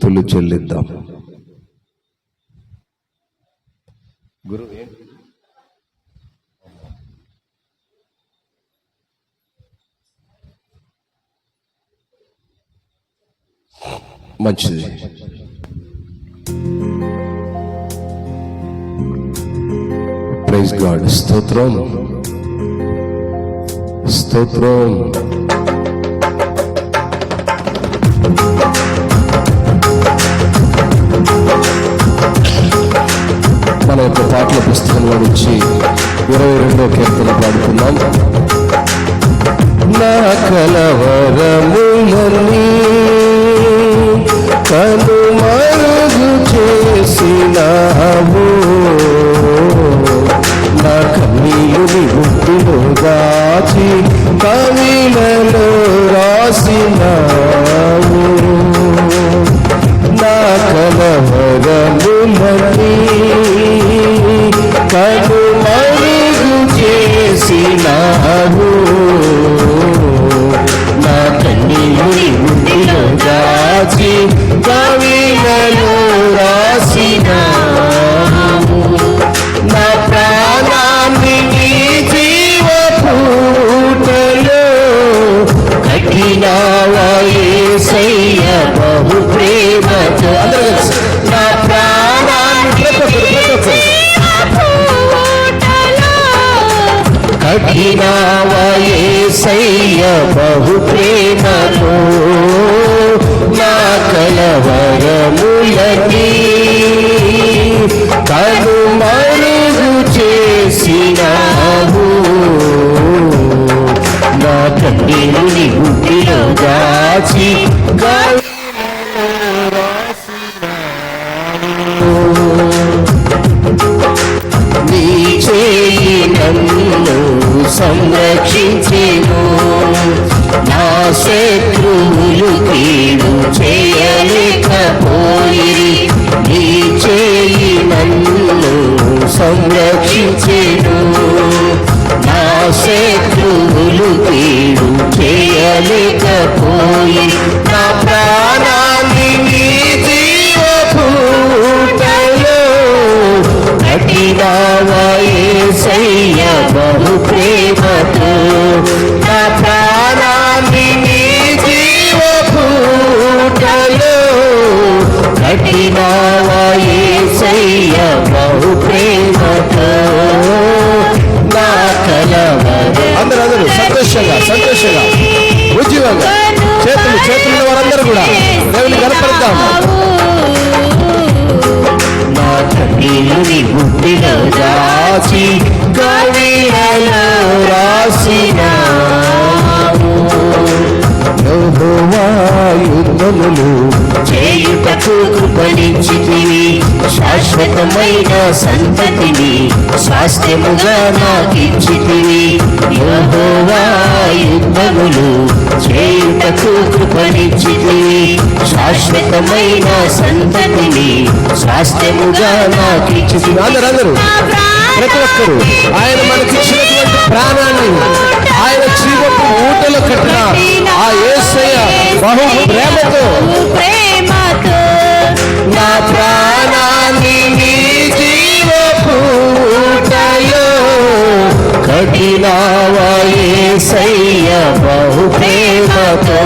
స్తుతులు చెల్లిద్దాం. గురు మంచిది. Praise God. స్తోత్రం స్తోత్రం. మన యొక్క పాటల పుస్తకంలో నుంచి 22వ కీర్తన పాడుకుందాం. నా కలవరములన్నీ కనుమరుగు చేసినావు, నా కన్నీయుని గుడ్డులో దాచి కవిలలో రాసినావు. నా కలవరములన్నీ కనుమరుగు చేసినావు, నా కన్నీయుని గుడ్డులో దాచి కవిలలో రాసినావు. నా ప్రాణాన్ని నీ జీవపూటలో కట్టినావా యేసయ్య బహు ప్రేమతో. నా ప్రాణాన్ని కట్టినావా యేసయ్య బహు ప్రేమతో. నా కలవరములన్నీ కనుమరుగు చేసినావు, నా కన్నీయుని గుడ్డిలో దాచి కవిలలో రాసినావు. నీ చేయి నన్ను సంరక్షించెను, నా శత్రువులు కీడు చేయలేకపోయిరి. నీ చేయి నన్ను సంరక్షించెను, నా శత్రువులు కీడు చేయలేకపోయి. నా ప్రాణాన్ని నీ జీవపూటలో కట్టినావా యేసయ్య బహు ప్రేమతో. నా ప్రాణాన్ని నీ జీవపూటలో కట్టినావా యేసయ్య బహు ప్రేమతో. నా కలవర అందరూ సంతోషంగా ఉద్యోగంగా చేతులు వారందరూ కూడా దేవుని కనపడతాము. నా కన్నీయుని గుడ్డిలో దాచి కవిలలో రాసినావు. యెహోవా యుద్ధములు చేయుటకు కృపనిచ్చితివి, శాశ్వతమైన సంతతిని స్వాస్థ్యముగా నాకిచ్చితివి. యెహోవా యుద్ధములు చేయుటకు కృపనిచ్చితివి, శాశ్వతమైన సంతతిని స్వాస్థ్యముగా నాకిచ్చితివి. అందరూ ప్రతి ఒక్కరు ఆయన మనకిచ్చినటువంటి ప్రాణాన్ని ఆయన జీవపు ఊటలో కట్టిన ఆ యేసయ్య బహు ప్రేమతో. నా ప్రాణాన్ని నీ జీవపు ఊటలో కట్టినావా యేసయ్య బహు ప్రేమతో.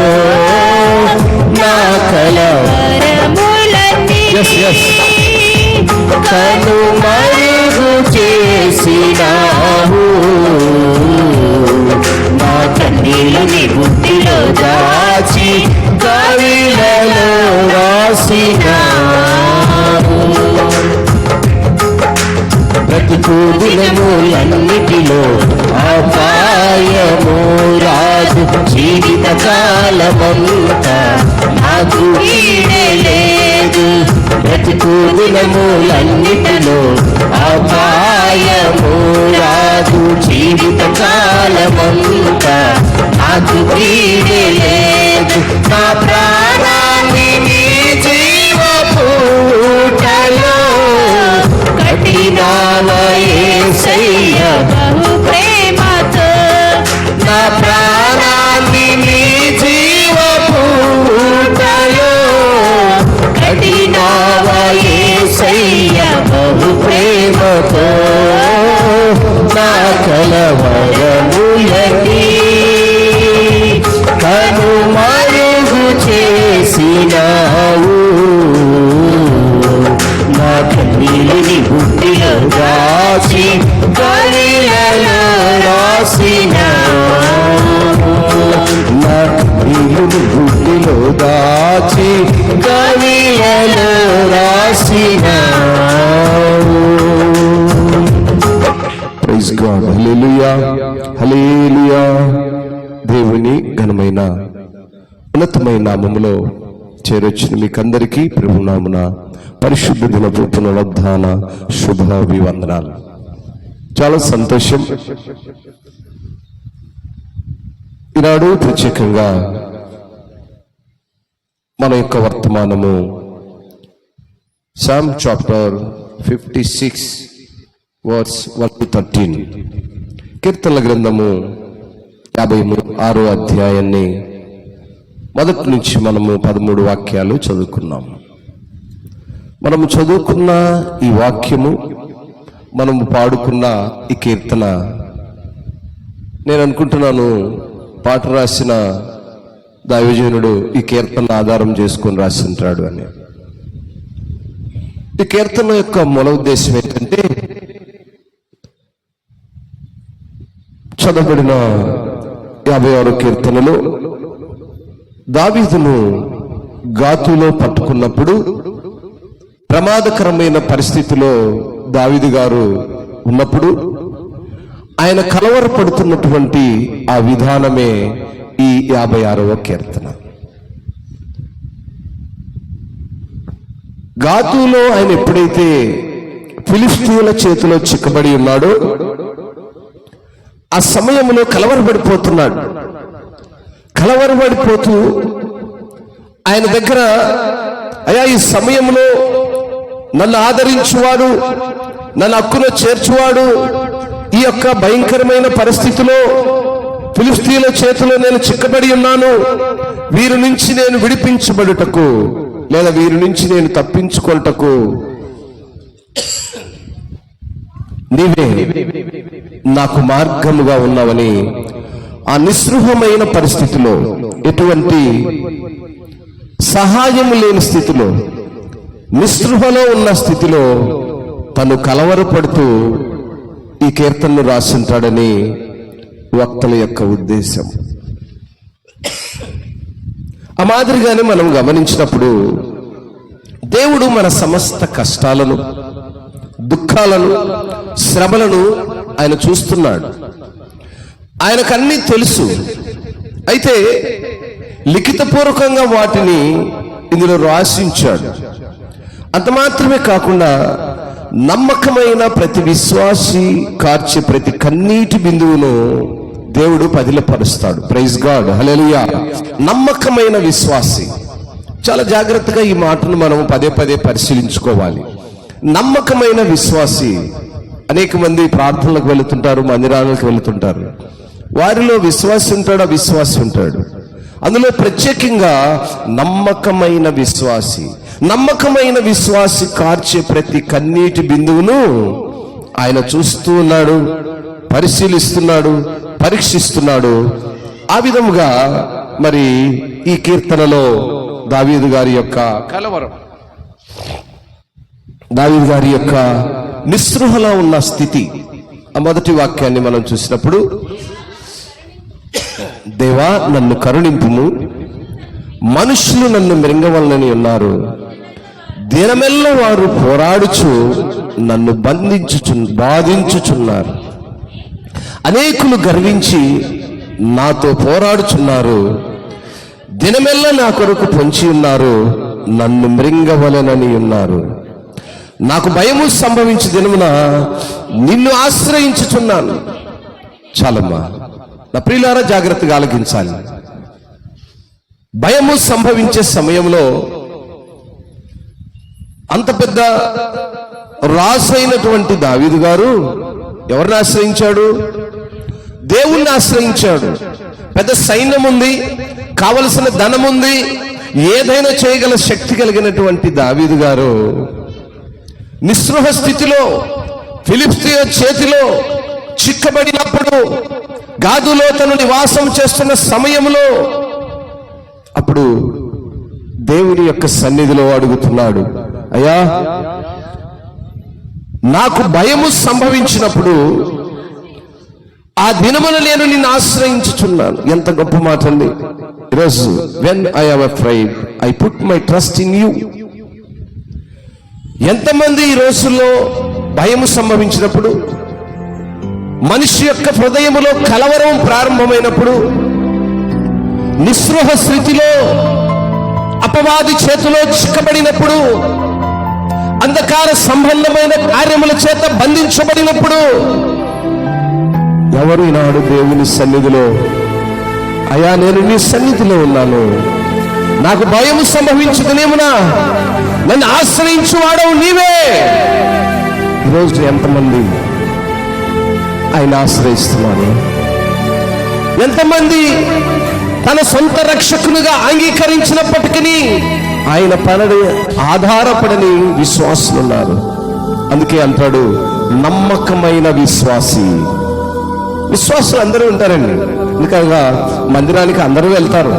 నా కలవరములన్నీ కనుమరుగు చేసినావు, నా కన్నీయుని గుడ్డిలో దాచి కవిలలో రాసినావు. ప్రతికూలములన్నిటిలో అపాయము రాదు, జీవిత కాలమంతా నాకు ఈడలేదు. ప్రతికూలములన్నిటిలో అపాయము రాదు, జీవిత కాలమంతా నాకు ఈడలేదు. నా ప్రాణాన్ని నీ జీవపూటలో కట్టినావా యేసయ్య బహు ప్రేమతో. నా ప్రాణాన్ని నీ జీవపూటలో గుండెలో దాచి కవిలలో రాసినావు. Praise God. హల్లెలూయా, హల్లెలూయా. దేవుని ఘనమైన ఉన్నతమైన నామములో చేరొచ్చిన మీకందరికీ ప్రభునామున పరిశుద్ధ దినపు పునరుద్ధాన శుభాభివందనాలు. చాలా సంతోషం. ఈనాడు ప్రత్యేకంగా మన యొక్క వర్తమానము సామ్ చాప్టర్ 56 వర్స్ 1-13, కీర్తనల గ్రంథము 56వ అధ్యాయాన్ని మొదటి నుంచి మనము 13 వాక్యాలు చదువుకున్నాము. మనము చదువుకున్న ఈ వాక్యము, మనము పాడుకున్న ఈ కీర్తన, నేను అనుకుంటున్నాను పాట రాసిన దైవజనుడు ఈ కీర్తన ఆధారం చేసుకొని రాసింటాడు అని. ఈ కీర్తన యొక్క మూల ఉద్దేశం ఏంటంటే, చదవబడిన 56 కీర్తనలో దావీదును గాతులో పట్టుకున్నప్పుడు ప్రమాదకరమైన పరిస్థితిలో దావీదు గారు ఉన్నప్పుడు ఆయన కలవరపడుతున్నటువంటి ఆ విధానమే ఈ 56వ కీర్తన. గాతులో ఆయన ఎప్పుడైతే ఫిలిష్తీయుల చేతిలో చిక్కబడి ఉన్నాడో ఆ సమయంలో కలవరపడిపోతున్నాడు. కలవరపడిపోతూ ఆయన దగ్గర, అయ్యా ఈ సమయంలో నన్ను ఆదరించువాడు, నన్ను హక్కులో చేర్చువాడు, ఈ యొక్క భయంకరమైన పరిస్థితిలో ఫిలిష్తీయుల చేతిలో నేను చిక్కబడి ఉన్నాను, వీరి నుంచి నేను విడిపించబడుటకు లేదా వీరి నుంచి నేను తప్పించుకొనుటకు నీవే నాకు మార్గముగా ఉన్నావని ఆ నిస్పృహమైన పరిస్థితిలో, ఎటువంటి సహాయం లేని స్థితిలో, నిస్పృహలో ఉన్న స్థితిలో తను కలవరపడుతూ ఈ కీర్తనను రాసింటాడని వక్తల యొక్క ఉద్దేశం. ఆ మాదిరిగానే మనం గమనించినప్పుడు దేవుడు మన సమస్త కష్టాలను, దుఃఖాలను, శ్రమలను ఆయన చూస్తున్నాడు. ఆయనకన్నీ తెలుసు. అయితే లిఖితపూర్వకంగా వాటిని ఇందులో రాసించాడు. అంత మాత్రమే కాకుండా నమ్మకమైన ప్రతి విశ్వాసి కార్చే ప్రతి కన్నీటి బిందువును దేవుడు పదిలపరుస్తాడు. ప్రైజ్ గాడ్, హల్లెలూయా. నమ్మకమైన విశ్వాసి. చాలా జాగ్రత్తగా ఈ మాటను మనం పదే పదే పరిశీలించుకోవాలి. నమ్మకమైన విశ్వాసి. అనేక మంది ప్రార్థనలకు వెళుతుంటారు, మందిరాలకు వెళుతుంటారు. వారిలో విశ్వాసి ఉంటాడు, అవిశ్వాసి ఉంటాడు. అందులో ప్రత్యేకంగా నమ్మకమైన విశ్వాసి. నమ్మకమైన విశ్వాసి కార్చే ప్రతి కన్నీటి బిందువును ఆయన చూస్తూ ఉన్నాడు, పరిశీలిస్తున్నాడు, పరీక్షిస్తున్నాడు. ఆ విధముగా మరి ఈ కీర్తనలో దావీదు గారి యొక్క కలవరం, దావీదు గారి యొక్క నిస్పృహలో ఉన్న స్థితి, ఆ మొదటి వాక్యాన్ని మనం చూసినప్పుడు, దేవా నన్ను కరుణింపుము, మనుషులు నన్ను మృంగవలనని ఉన్నారు, దినమెల్ల వారు పోరాడుచు నన్ను బాధించుచున్నారు. అనేకులు గర్వించి నాతో పోరాడుచున్నారు, దినమెల్ల నా కొరకు పొంచి ఉన్నారు, నన్ను మృంగవలనని ఉన్నారు. నాకు భయము సంభవించి దినమున నిన్ను ఆశ్రయించుచున్నాను. చాలమ్మా నా ప్రియులారా, జాగ్రత్తగా ఆలకించాలి. భయము సంభవించే సమయంలో అంత పెద్ద రాజైనటువంటి దావీదు గారు ఎవరిని ఆశ్రయించాడు? దేవుణ్ణి ఆశ్రయించాడు. పెద్ద సైన్యం ఉంది, కావలసిన ధనం ఉంది, ఏదైనా చేయగల శక్తి కలిగినటువంటి దావీదు గారు నిస్పృహ స్థితిలో ఫిలిష్తీయుల చేతిలో చిక్కబడినప్పుడు, గాదులో తను నివాసం చేస్తున్న సమయంలో, అప్పుడు దేవుని యొక్క సన్నిధిలో అడుగుతున్నాడు, అయ్యా నాకు భయము సంభవించినప్పుడు ఆ దినమున నేను నిన్ను ఆశ్రయించుచున్నాను. ఎంత గొప్ప మాట అండి. ఈరోజు when I am afraid, I put my trust in you. ఎంతమంది ఈ రోజుల్లో భయము సంభవించినప్పుడు, మనిషి యొక్క హృదయములో కలవరం ప్రారంభమైనప్పుడు, నిస్పృహ స్థితిలో అపవాది చేతిలో చిక్కబడినప్పుడు, అంధకార సంబంధమైన కార్యముల చేత బంధించబడినప్పుడు, ఎవరు ఈనాడు దేవుని సన్నిధిలో, అయ్యా నేను నీ సన్నిధిలో ఉన్నాను, నాకు భయము సంభవించుకునేమునా, నన్ను ఆశ్రయించువాడవు నీవే. ఈరోజు ఎంతమంది ఆయన ఆశ్రయిస్తున్నారు? ఎంతమంది తన సొంత రక్షకునిగా అంగీకరించినప్పటికీ ఆయన పనడి ఆధారపడని విశ్వాసులు ఉన్నారు. అందుకే అంటాడు నమ్మకమైన విశ్వాసి. విశ్వాసులు అందరూ ఉంటారండి. ఎందుకనగా మందిరానికి అందరూ వెళ్తారు,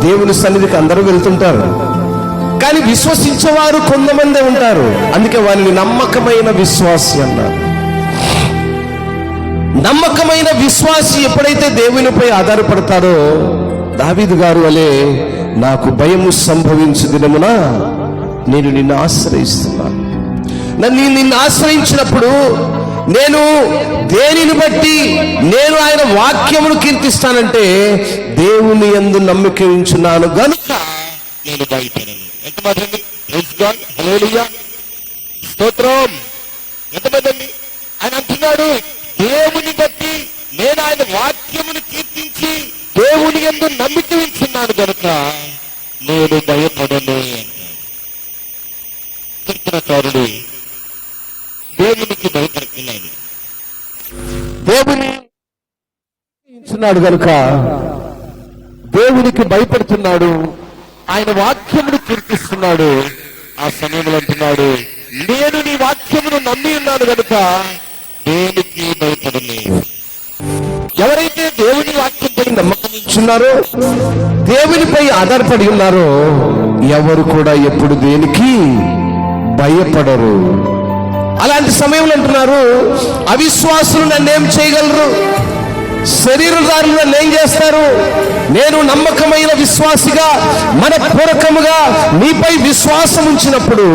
దేవుని సన్నిధికి అందరూ వెళ్తుంటారు, కానీ విశ్వసించేవారు కొంతమంది ఉంటారు. అందుకే వారిని నమ్మకమైన విశ్వాసి అన్నారు. నమ్మకమైన విశ్వాసి ఎప్పుడైతే దేవునిపై ఆధారపడతాడో, దావీదు గారు వలె నాకు భయము సంభవించు దినమున నేను నిన్ను ఆశ్రయిస్తున్నాను. నిన్ను ఆశ్రయించినప్పుడు నేను దేనిని బట్టి నేను ఆయన వాక్యమును కీర్తిస్తానంటే, దేవుని యందు నమ్మిక ఉంచున్నాను గనుక నేను భయపడను. ఎంతమంది హల్లెలూయా స్తోత్రం. ఎంతమంది ఆయన అంటున్నాడు, దేవుని బట్టి నేను ఆయన వాక్యమును కీర్తించి దేవుని యందు నమ్మిక ఉంచున్నాను గనుక నేను భయపడను. కీర్తనకారుడు దేవునికి భయపడుతున్నాడు, దేవుని ఉంచున్నాడు గనుక దేవునికి భయపడుతున్నాడు, ఆయన వాక్యమును కీర్తిస్తున్నాడు. ఆ సమయంలో అంటున్నాడు, నేను నీ వాక్యమును నమ్మి ఉన్నాను గనుక దేనికి భయపడలేదు. ఎవరైతే దేవుని వాక్యంపై నమ్మకం ఉంచున్నారో, దేవునిపై ఆధారపడి ఉన్నారో, ఎవరు కూడా ఎప్పుడు దేనికి భయపడరు. అలాంటి సమయంలో అంటున్నారు, అవిశ్వాసులు నన్నేం చేయగలరు, శరీరదారులు నన్ను ఏం చేస్తారు, నేను నమ్మకమైన విశ్వాసిగా మనపూర్వకముగా నీపై విశ్వాసం ఉంచినప్పుడు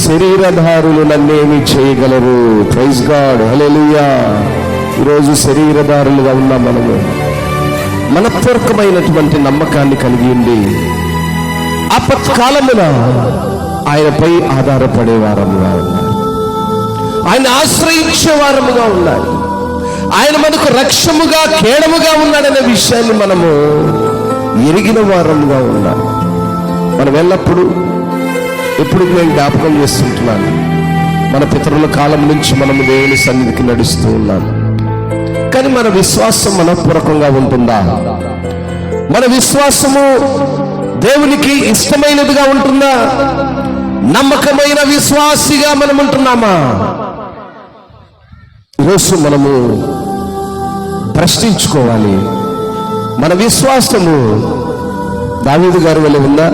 శరీరధారులు నన్నేమి చేయగలరు. ప్రైజ్ గాడ్, హల్లెలూయా. ఈరోజు శరీరధారులుగా ఉన్న మనము మనపూర్వకమైనటువంటి నమ్మకాన్ని కలిగి ఉండి ఆపత్కాలమున ఆయనపై ఆధారపడే వారముగా ఉన్నారు, ఆయన ఆశ్రయించే వారముగా ఉన్నారు, ఆయన మనకు రక్షముగా కేడముగా ఉన్నాడనే విషయాన్ని మనము ఎరిగిన వారముగా ఉన్నాం. మనం ఎల్లప్పుడూ ఎప్పుడు నేను జ్ఞాపకం చేస్తుంటున్నాను, మన పితరుల కాలం నుంచి మనము దేవుని సన్నిధికి నడుస్తూ ఉన్నాం. కానీ మన విశ్వాసం మనపూర్వకంగా ఉంటుందా? మన విశ్వాసము దేవునికి ఇష్టమైనదిగా ఉంటుందా? నమ్మకమైన విశ్వాసిగా మనం ఉంటున్నామా? ఈరోజు మనము ప్రశ్నించుకోవాలి, మన విశ్వాసము దావీదు గారి వలె ఉందా?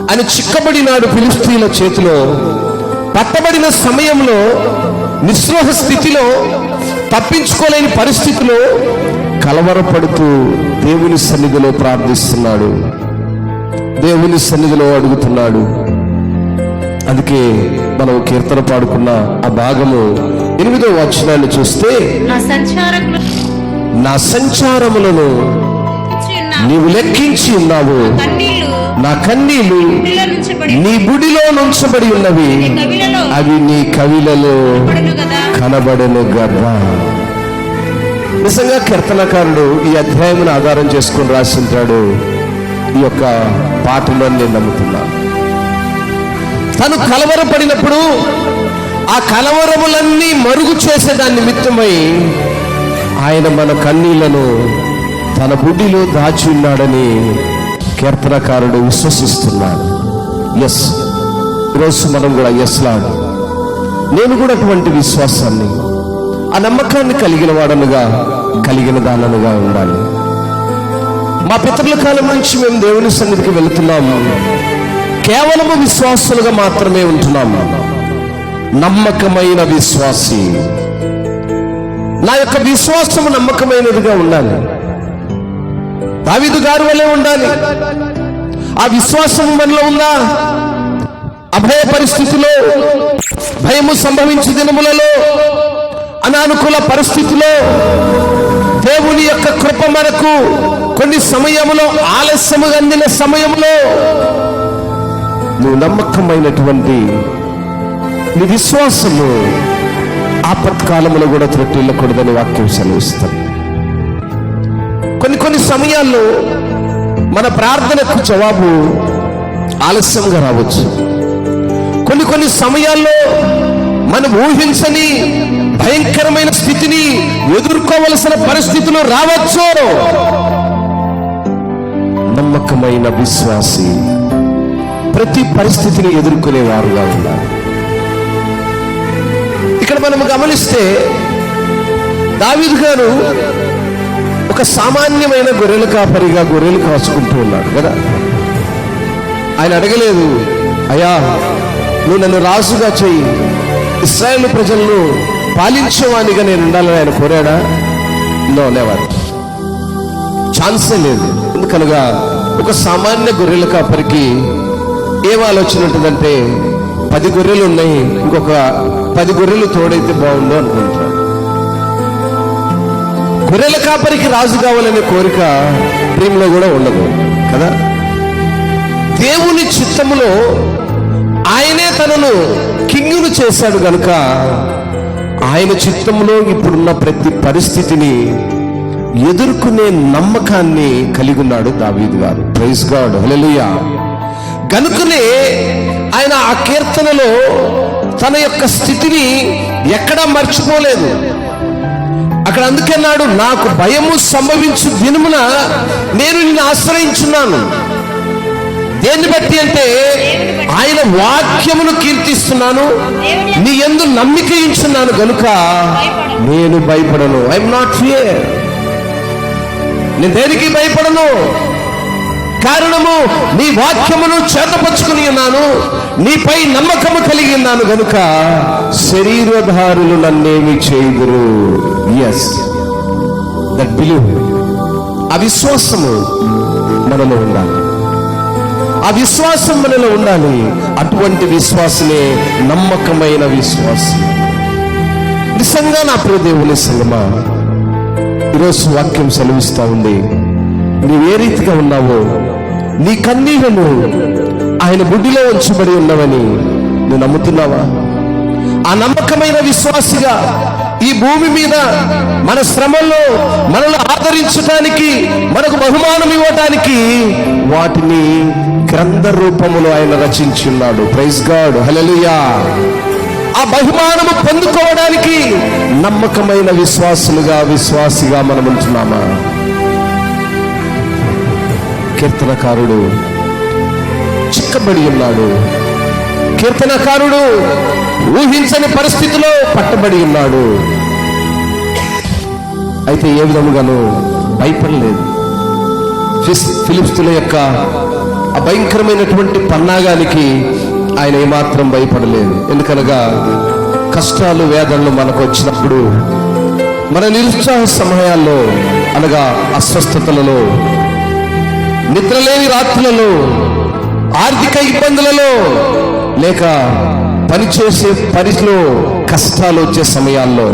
ఆయన చిక్కబడినాడు ఫిలిష్తీయుల చేతిలో, పట్టబడిన సమయంలో నిస్పృహ స్థితిలో, తప్పించుకోలేని పరిస్థితిలో కలవరపడుతూ దేవుని సన్నిధిలో ప్రార్థిస్తున్నాడు, దేవుని సన్నిధిలో అడుగుతున్నాడు. అందుకే మనం కీర్తన పాడుకున్న ఆ భాగము 8వ వచనాన్ని చూస్తే, నా సంచారములను నీవు లెక్కించి ఉన్నావు, నా కన్నీళ్లు నీ బుడిలో నుంచబడి ఉన్నవి, అవి నీ కవిలలో కనబడను గదా. నిజంగా కీర్తనకారుడు ఈ అధ్యాయమును ఆధారం చేసుకుని రాసింటాడు ఈ యొక్క పాటలో. నేను నమ్ముతున్నాను, తను కలవరపడినప్పుడు ఆ కలవరములన్నీ మరుగు చేసేదాని నిమిత్తమై ఆయన మన కన్నీళ్లను తన బుడ్డిలో దాచి ఉన్నాడని కీర్తనకారుడు విశ్వసిస్తున్నాడు. ఎస్, ఈరోజు మనం కూడా ఎస్ లాడ్, నేను కూడా అటువంటి విశ్వాసాన్ని, ఆ నమ్మకాన్ని కలిగిన వాడనుగా, కలిగిన దాననుగా ఉండాలి. మా పితరుల కాలం నుంచి మేము దేవుని సన్నిధికి వెళుతున్నాము, కేవలము విశ్వాసులుగా మాత్రమే ఉంటున్నాము. నమ్మకమైన విశ్వాసి, నా యొక్క విశ్వాసము నమ్మకమైనదిగా ఉండాలి. దావీదు గారి వలె ఉండాలి. ఆ విశ్వాసం మనలో ఉందా? అభయ పరిస్థితిలో, భయము సంభవించే దినములలో, అనానుకూల పరిస్థితిలో దేవుని యొక్క కృప మనకు కొన్ని సమయములో ఆలస్యముగా అందిన సమయంలో నువ్వు నమ్మకమైనటువంటి నీ విశ్వాసము ఆపత్కాలంలో కూడా త్రొట్టిల్లకూడదని వాక్యం సెలవిస్తాం. కొన్ని సమయాల్లో మన ప్రార్థనకు జవాబు ఆలస్యంగా రావచ్చు. కొన్ని సమయాల్లో మనం ఊహించని భయంకరమైన స్థితిని ఎదుర్కోవలసిన పరిస్థితులు రావచ్చు. నమ్మకమైన విశ్వాసి ప్రతి పరిస్థితిని ఎదుర్కొనేవారుగా ఉండాలి. ఇక్కడ మనం గమనిస్తే దావీదు గారు ఒక సామాన్యమైన గొర్రెల కాపరిగా గొర్రెలు కాచుకుంటూ ఉన్నాడు కదా. ఆయన అడగలేదు, అయ్యా నువ్వు నన్ను రాజుగా చెయ్యి, ఇశ్రాయేలు ప్రజలను పాలించేవానిగా నేను ఉండాలని ఆయన కోరాడా? No, never. ఛాన్సే లేదు. ఎందుకనగా ఒక సామాన్య గొర్రెల కాపరికి ఏం ఆలోచన ఉంటుందంటే 10 గొర్రెలు ఉన్నాయి, ఇంకొక 10 గొర్రెలు తోడైతే బాగుండు అనుకుంటాడు. గొర్రెల కాపరికి రాజు కావాలనే కోరిక ప్రేమలో కూడా ఉండదు కదా. దేవుని చిత్తములో ఆయనే తనను కింగును చేశాడు గనుక ఆయన చిత్తంలో ఇప్పుడున్న ప్రతి పరిస్థితిని ఎదుర్కొనే నమ్మకాన్ని కలిగి ఉన్నాడు దావీదు గారు. ప్రైజ్ గాడ్, హల్లెలూయా. గనుకనే ఆయన ఆ కీర్తనలో తన యొక్క స్థితిని ఎక్కడా మర్చిపోలేదు. అక్కడ అందుకన్నాడు, నాకు భయము సంభవించు దినమున నేను నిన్ను ఆశ్రయించున్నాను. దేన్ని బట్టి అంటే ఆయన వాక్యమును కీర్తిస్తున్నాను, నీ యందు నమ్మిక ఉంచున్నాను గనుక నేను భయపడను. I'm not fear. నేను దేనికి భయపడను? కారణము నీ వాక్యమును చేతపరుచుకుని ఉన్నాను, నీపై నమ్మకము కలిగి ఉన్నాను గనుక శరీరధారులు నన్నేమి చేయుదురు. Yes, that believe. ఆ విశ్వాసము మనలో ఉండాలి. ఆ విశ్వాసం మనలో ఉండాలి. అటువంటి విశ్వాసమే నమ్మకమైన విశ్వాసం. నిజంగా నా ప్రియ దేవుని సంగమా, ఈరోజు వాక్యం సెలవిస్తా ఉంది, నీవే రీతిగా ఉన్నావో నీ కన్నీళ్లను ఆయన బుడ్డిలో ఉంచబడి ఉన్నవని నువ్వు నమ్ముతున్నావా? ఆ నమ్మకమైన విశ్వాసిగా ఈ భూమి మీద మన శ్రమల్లో మనల్ని ఆదరించడానికి, మనకు బహుమానం ఇవ్వటానికి వాటిని గ్రంథ రూపములో ఆయన రచించి ఉన్నాడు. ప్రైజ్ గాడ్, హల్లెలూయా. ఆ బహుమానము పొందుకోవడానికి నమ్మకమైన విశ్వాసిగా మనం ఉంటున్నామా? కీర్తనకారుడు చిక్కబడి ఉన్నాడు. కీర్తనకారుడు ఊహించని పరిస్థితిలో పట్టబడి ఉన్నాడు. అయితే ఏ విధముగానూ భయపడలేదు. ఫిలిష్తీయుల యొక్క ఆ భయంకరమైనటువంటి పన్నాగానికి ఆయన ఏమాత్రం భయపడలేదు. ఎందుకనగా కష్టాలు వేదనలు మనకు వచ్చినప్పుడు, మన నిరుత్సాహ సమయాల్లో, అనగా అస్వస్థతలలో, నిద్రలేని రాత్రులలో, ఆర్థిక ఇబ్బందులలో, లేక పనిచేసే పరిధిలో కష్టాలు వచ్చే సమయాల్లో,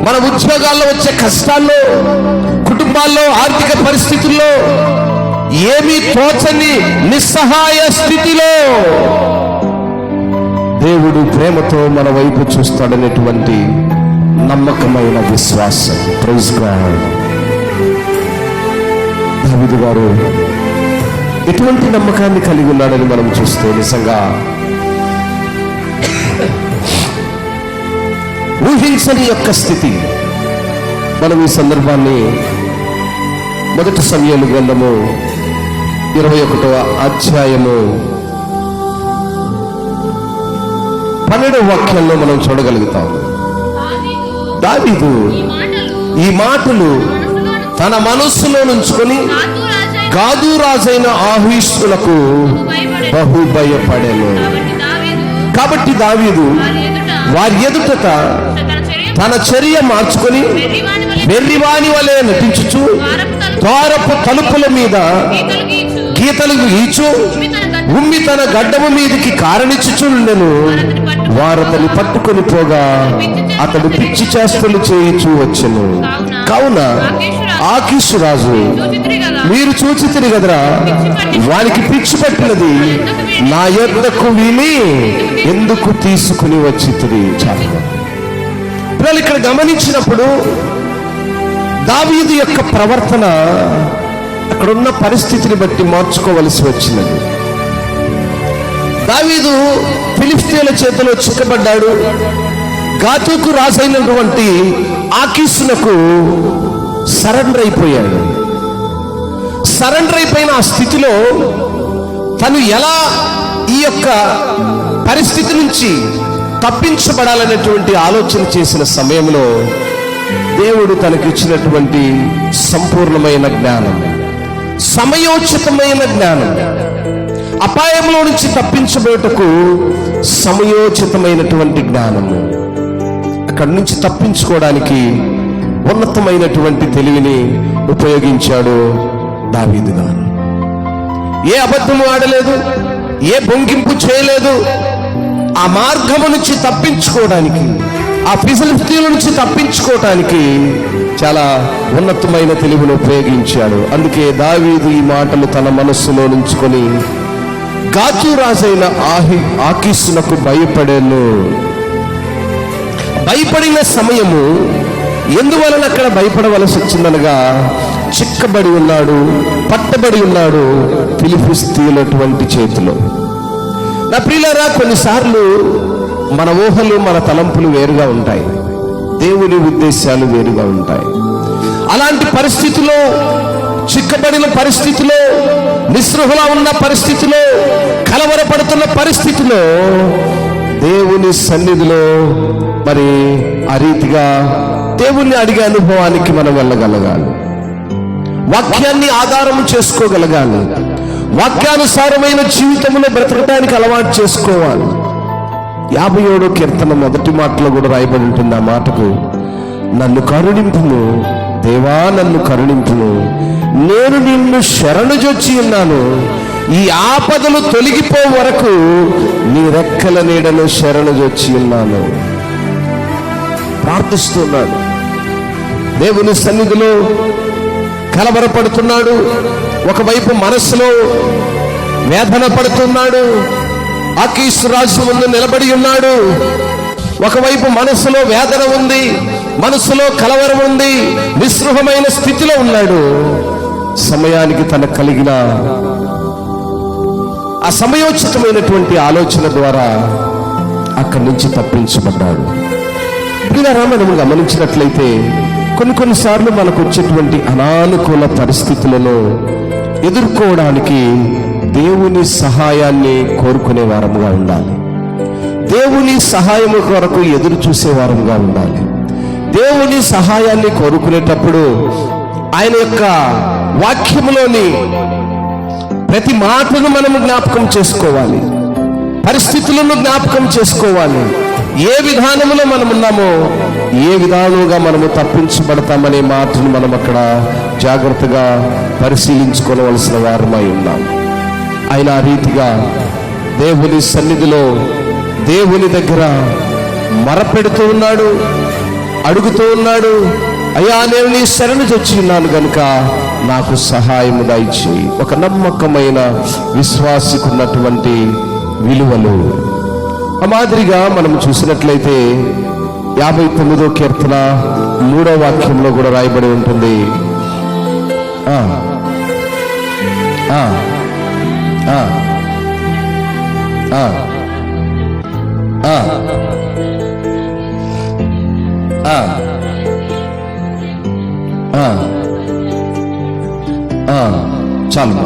మన ఉద్యోగాల్లో వచ్చే కష్టాల్లో, కుటుంబాల్లో ఆర్థిక పరిస్థితుల్లో, ఏమీ తోచని నిస్సహాయ స్థితిలో దేవుడు ప్రేమతో మన వైపు చూస్తాడనేటువంటి నమ్మకమైన విశ్వాసం. Praise God. దావీదు గారు ఎటువంటి నమ్మకాన్ని కలిగి ఉన్నాడని మనం చూస్తే నిజంగా ఊహించని యొక్క స్థితి. మనం ఈ సందర్భాన్ని 1 సమూయేలు గ్రంథము 21వ అధ్యాయము 12వ వాక్యంలో మనం చూడగలుగుతాం. దావీదు ఈ మాటలు తన మనస్సులో నుంచుకొని గాదు రాజైన ఆహీషులకు బహు భయపడెను. కాబట్టి దావీదు వారి ఎదుట తన చర్య మార్చుకొని వెర్రివాని వలె నటించుచు ద్వారపు తలుపుల మీద గీతలు గీచు ఉమ్మి తన గడ్డము మీదకి కారణిచ్చుచుండెను. వారతని పట్టుకొని పోగా అతడు పిచ్చి చేష్టలు చేయించు వచ్చెను. కావున ఆకీషు రాజు, మీరు చూచితిరి గదరా, వానికి పిచ్చి పట్టినది, నా యొద్దకు విని ఎందుకు తీసుకుని వచ్చితిరి. చాలా పిల్లలు ఇక్కడ గమనించినప్పుడు దావీదు యొక్క ప్రవర్తన అక్కడున్న పరిస్థితిని బట్టి మార్చుకోవలసి వచ్చినది. దావీదు ఫిలిష్తీయుల చేతిలో చిక్కబడ్డాడు. గాతుకు రాజైనటువంటి ఆకీషునకు సరెండర్ అయిపోయాడు. సరెండర్ అయిపోయిన ఆ స్థితిలో తను ఎలా ఈ యొక్క పరిస్థితి నుంచి తప్పించబడాలనేటువంటి ఆలోచన చేసిన సమయంలో దేవుడు తనకిచ్చినటువంటి సంపూర్ణమైన జ్ఞానం, సమయోచితమైన జ్ఞానం, అపాయంలో నుంచి తప్పించబోటకు సమయోచితమైనటువంటి జ్ఞానము, అక్కడి నుంచి తప్పించుకోవడానికి ఉన్నతమైనటువంటి తెలివిని ఉపయోగించాడు దావీదు గారు. ఏ అబద్ధము ఆడలేదు, ఏ బొంకింపు చేయలేదు. ఆ మార్గము నుంచి తప్పించుకోవడానికి, ఆ ఫిలిష్తీయుల నుంచి తప్పించుకోవటానికి చాలా ఉన్నతమైన తెలివిని ఉపయోగించాడు. అందుకే దావీదు ఈ మాటలు తన మనస్సులో నుంచుకొని గాతు రాజైన ఆకీషునకు భయపడాను. భయపడిన సమయము ఎందువలన అక్కడ భయపడవలసి వచ్చిందనగా, చిక్కబడి ఉన్నాడు, పట్టబడి ఉన్నాడు ఫిలిష్తీయులటువంటి చేతిలో. నా ప్రియులారా, కొన్నిసార్లు మన ఊహలు, మన తలంపులు వేరుగా ఉంటాయి, దేవుని ఉద్దేశాలు వేరుగా ఉంటాయి. అలాంటి పరిస్థితిలో, చిక్కబడిన పరిస్థితిలో, నిస్పృహలా ఉన్న పరిస్థితిలో, కలవరపడుతున్న పరిస్థితిలో దేవుని సన్నిధిలో మరి ఆ రీతిగా దేవుణ్ణి అడిగే అనుభవానికి మనం వెళ్ళగలగాలి. వాక్యాన్ని ఆధారం చేసుకోగలగాలి. వాక్యానుసారమైన జీవితంలో బ్రతకడానికి అలవాటు చేసుకోవాలి. 57వ కీర్తన మొదటి మాటలో కూడా రాయబడి ఉంటుంది ఆ మాటకు, నన్ను కరుణింపును దేవా, నన్ను కరుణింపును, నేను నిన్ను శరణుజొచ్చి ఉన్నాను, ఈ ఆపదలు తొలగిపో వరకు నీ రెక్కల నీడను శరణుజొచ్చి ఉన్నాను. ప్రార్థిస్తున్నాడు, దేవుని సన్నిధిలో కలవరపడుతున్నాడు. ఒకవైపు మనస్సులో వేదన పడుతున్నాడు, ఆకీషు రాజు ముందు నిలబడి ఉన్నాడు. ఒకవైపు మనస్సులో వేదన ఉంది, మనస్సులో కలవరం ఉంది, నిస్పృహమైన స్థితిలో ఉన్నాడు. సమయానికి తనకు కలిగిన ఆ సమయోచితమైనటువంటి ఆలోచన ద్వారా అక్కడి నుంచి తప్పించబడ్డాడు. ప్రియులారా, మనం గమనించినట్లయితే కొన్నిసార్లు మనకు వచ్చేటువంటి అనానుకూల పరిస్థితులను ఎదుర్కోవడానికి దేవుని సహాయాన్ని కోరుకునే వారముగా ఉండాలి. దేవుని సహాయము కొరకు ఎదురు చూసే వారముగా ఉండాలి. దేవుని సహాయాన్ని కోరుకునేటప్పుడు ఆయన యొక్క వాక్యములోని ప్రతి మాటను మనము జ్ఞాపకం చేసుకోవాలి, పరిస్థితులను జ్ఞాపకం చేసుకోవాలి. ఏ విధానములో మనం ఉన్నామో, ఏ విధానంగా మనము తప్పించబడతామనే మాటను మనం అక్కడ జాగ్రత్తగా పరిశీలించుకోవలసిన వారమై ఉన్నాం. ఆయన ఆ రీతిగా దేవుని సన్నిధిలో, దేవుని దగ్గర మరపెడుతూ ఉన్నాడు, అడుగుతూ ఉన్నాడు, అయ్యా నేను నీ శరణుజొచ్చి ఉన్నాను గనుక నాకు సహాయము దయచేయి. ఒక నమ్మకమైన విశ్వాసికున్నటువంటి విలువలు. ఆ మాదిరిగా మనం చూసినట్లయితే 59వ కీర్తన 3వ వాక్యంలో కూడా రాయబడి ఉంటుంది, చాలు.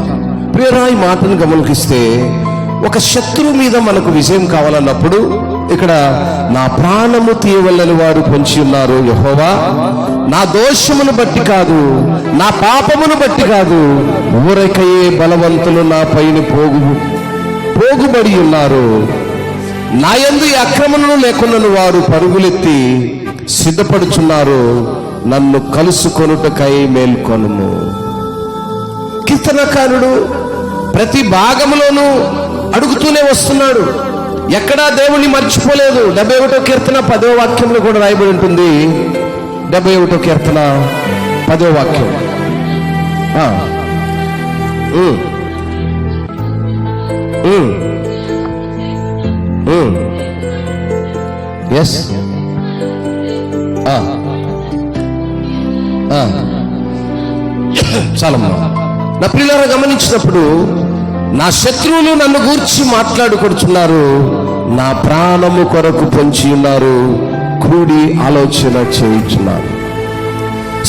ప్రియరా, ఈ మాటను గమనిస్తే ఒక శత్రువు మీద మనకు విజయం కావాలన్నప్పుడు ఇక్కడ నా ప్రాణము తీయవల్లని వారు పొంచి ఉన్నారు యెహోవా, నా దోషమును బట్టి కాదు, నా పాపమును బట్టి కాదు, ఊరకయే బలవంతులు నా పైన పోగుబడి ఉన్నారు. నా యందు ఈ అక్రమమును లేకున్నను వారు పరుగులెత్తి సిద్ధపడుచున్నారు, నన్ను కలుసుకొనుటకై మేల్కొనుము. కీర్తనకారుడు ప్రతి భాగంలోనూ అడుగుతూనే వస్తున్నాడు, ఎక్కడా దేవుణ్ణి మర్చిపోలేదు. 71వ కీర్తన 10వ వాక్యంలో కూడా రాయబడి ఉంటుంది. 71వ కీర్తన 10వ వాక్యం. ఎస్, చాలమ్మా. నా ప్రియులారా, గమనించినప్పుడు నా శత్రువులు నన్ను గూర్చి మాట్లాడుకుంటున్నారు, నా ప్రాణము కొరకు పొంచి ఉన్నారు, కూడి ఆలోచన చేయించున్నారు.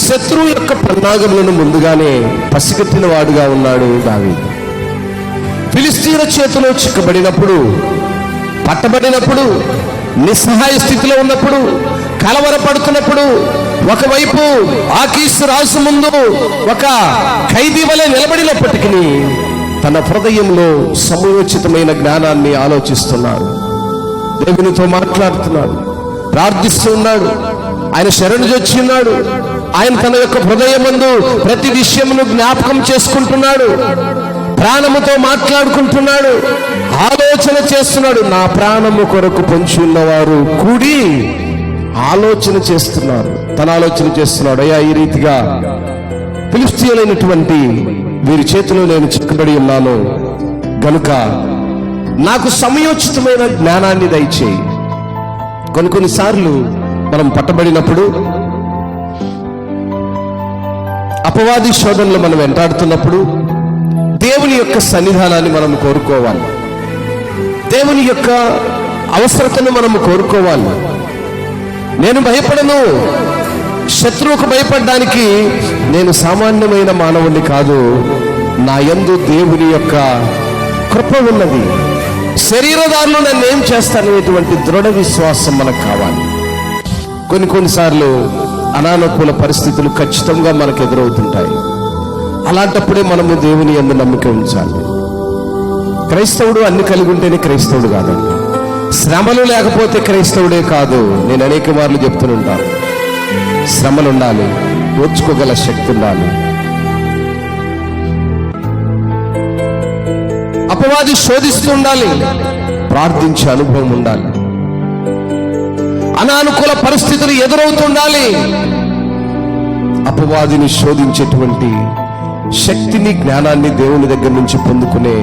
శత్రువు యొక్క పన్నాగములను ముందుగానే పసిగట్టిన వాడుగా ఉన్నాడు దావీదు. ఫిలిష్తీయుల చేతిలో చిక్కబడినప్పుడు, పట్టబడినప్పుడు, నిస్సహాయ స్థితిలో ఉన్నప్పుడు, కలవరపడుతున్నప్పుడు, ఒకవైపు ఆకీషు రాజు ముందు ఒక ఖైదీ వలె నిలబడినప్పటికీ తన హృదయంలో సమయోచితమైన జ్ఞానాన్ని ఆలోచిస్తున్నాడు. దేవునితో మాట్లాడుతున్నాడు, ప్రార్థిస్తున్నాడు, ఆయన శరణు జొచ్చి ఉన్నాడు. ఆయన తన యొక్క హృదయమందు ప్రతి విషయమును జ్ఞాపకం చేసుకుంటున్నాడు, ప్రాణముతో మాట్లాడుకుంటున్నాడు, ఆలోచన చేస్తున్నాడు. నా ప్రాణము కొరకు పొంచి ఉన్నవారు కూడి ఆలోచన చేస్తున్నారు. తన ఆలోచన చేస్తున్నాడు, అయ్యా ఈ రీతిగా ఫిలిష్తీయులైనటువంటి వీరి చేతిలో నేను చిక్కబడి ఉన్నాను గనుక నాకు సమయోచితమైన జ్ఞానాన్ని దయచేయి. కొన్నిసార్లు మనం పట్టబడినప్పుడు, అపవాది శోధనలు మనం వెంటాడుతున్నప్పుడు దేవుని యొక్క సన్నిధానాన్ని మనం కోరుకోవాలి, దేవుని యొక్క అవసరతను మనం కోరుకోవాలి. నేను భయపడను, శత్రువుకు భయపడడానికి నేను సామాన్యమైన మానవుని కాదు, నా యందు దేవుని యొక్క కృప ఉన్నది, శరీరదారులు నన్ను ఏం చేస్తాననేటువంటి దృఢ విశ్వాసం మనకు కావాలి. కొన్నిసార్లు అనానుకూల పరిస్థితులు ఖచ్చితంగా మనకు ఎదురవుతుంటాయి. అలాంటప్పుడే మనము దేవుని యందు నమ్మిక ఉంచాలి. క్రైస్తవుడు అన్ని కలిగి ఉంటేనే క్రైస్తవుడు కాదండి, శ్రమలు లేకపోతే క్రైస్తవుడే కాదు. నేను అనేక మార్లు చెప్తుంటాను, శ్రమలు ఉండాలి, ఓర్చుకోగల శక్తి ఉండాలి. అపవాది శోధిస్తూ ఉండాలి, ప్రార్థించే అనుభవం ఉండాలి. అనానుకూల పరిస్థితులు ఎదురవుతుండాలి, అపవాదిని శోధించేటువంటి శక్తిని, జ్ఞానాన్ని దేవుని దగ్గర నుంచి పొందుకునే